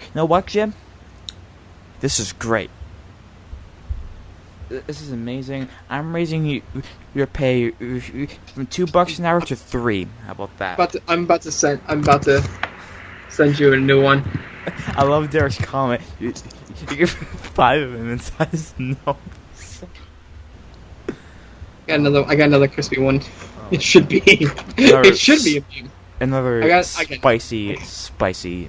"You know what, Jim? This is great. This is amazing. I'm raising your pay from $2 an hour to $3. How about that?" I'm about to send you a new one. I love Derek's comment. You get 5 of them inside his nose. I got another crispy one. It should be. Another It should be a meme. Another I got- spicy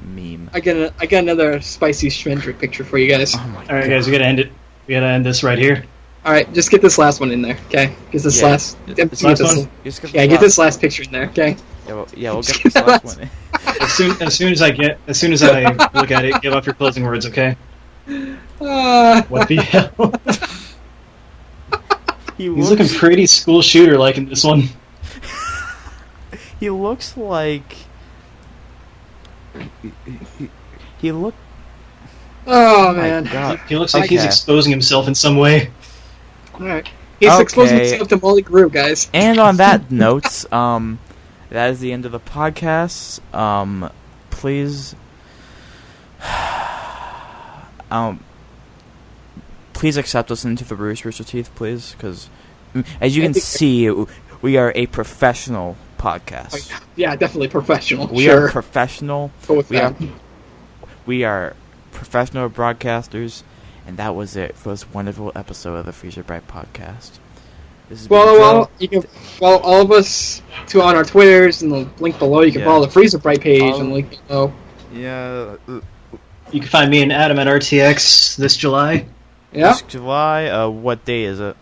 meme. I got another spicy Shrendrick picture for you guys. Oh my god. Alright guys, we gotta end it. We gotta end this right here. All right, just get this last one in there, okay? Get this Yeah. last. This last one? Just get Yeah, get this last picture in there, okay? Yeah, we'll get this last one in. As soon as I look at it, give up your closing words, okay? What the hell? He's looking pretty school shooter like in this one. He looks like he look. Oh my man! God. He looks like Okay. he's exposing himself in some way. All right, he's exposing Okay. himself to Molly Gru, guys. And on that note, that is the end of the podcast. Please, please accept us into the Rooster Teeth, please, because as you can see, we are a professional podcast. Yeah, definitely professional. We sure. are professional. Go with We that. We are professional broadcasters, and that was it for this wonderful episode of the FreezerBrite podcast. This has been Well, Joe. you can follow all of us on our Twitters and the link below. You can Yeah. follow the FreezerBrite page and the link below. Yeah, You can find me and Adam at RTX this July. Yeah. this July. What day is it?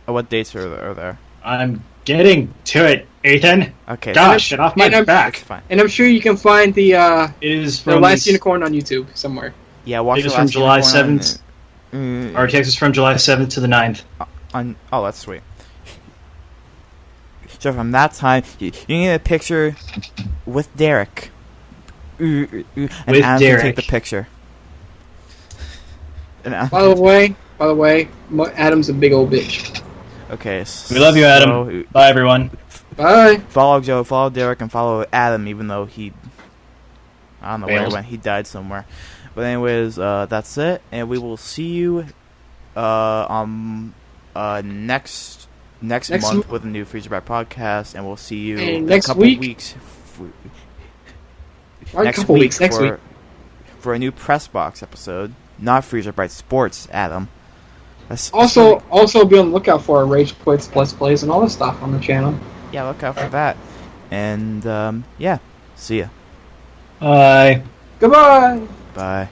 What dates are there? I'm getting to it, Ethan. Okay, Gosh, get off my and I'm- back. it's fine. And I'm sure you can find the It is the from Last Unicorn on YouTube somewhere. Yeah, watch It the is from last July Unicorn 7th. on- RTX is from July 7th to the 9th. Oh, that's sweet. So from that time, you can get a picture with Derek. And With Adam can Derek. take the picture. And Adam By the way, Adam's a big old bitch. okay. We love you, Adam. So, Bye, everyone. Bye. follow Joe, follow Derek, and follow Adam, even though I don't know where he Failed. went. He died somewhere. But anyways, that's it, and we will see you next Next month m- with a new FreezerBrite podcast, and we'll see you And in next a couple week- weeks. All right, couple weeks next week. for a new press box episode, not FreezerBrite Sports, Adam. That's Also be on the lookout for our Rage Quits, Plus Plays, and all this stuff on the channel. yeah, look out for that. And yeah, see ya. Bye. Goodbye. Bye.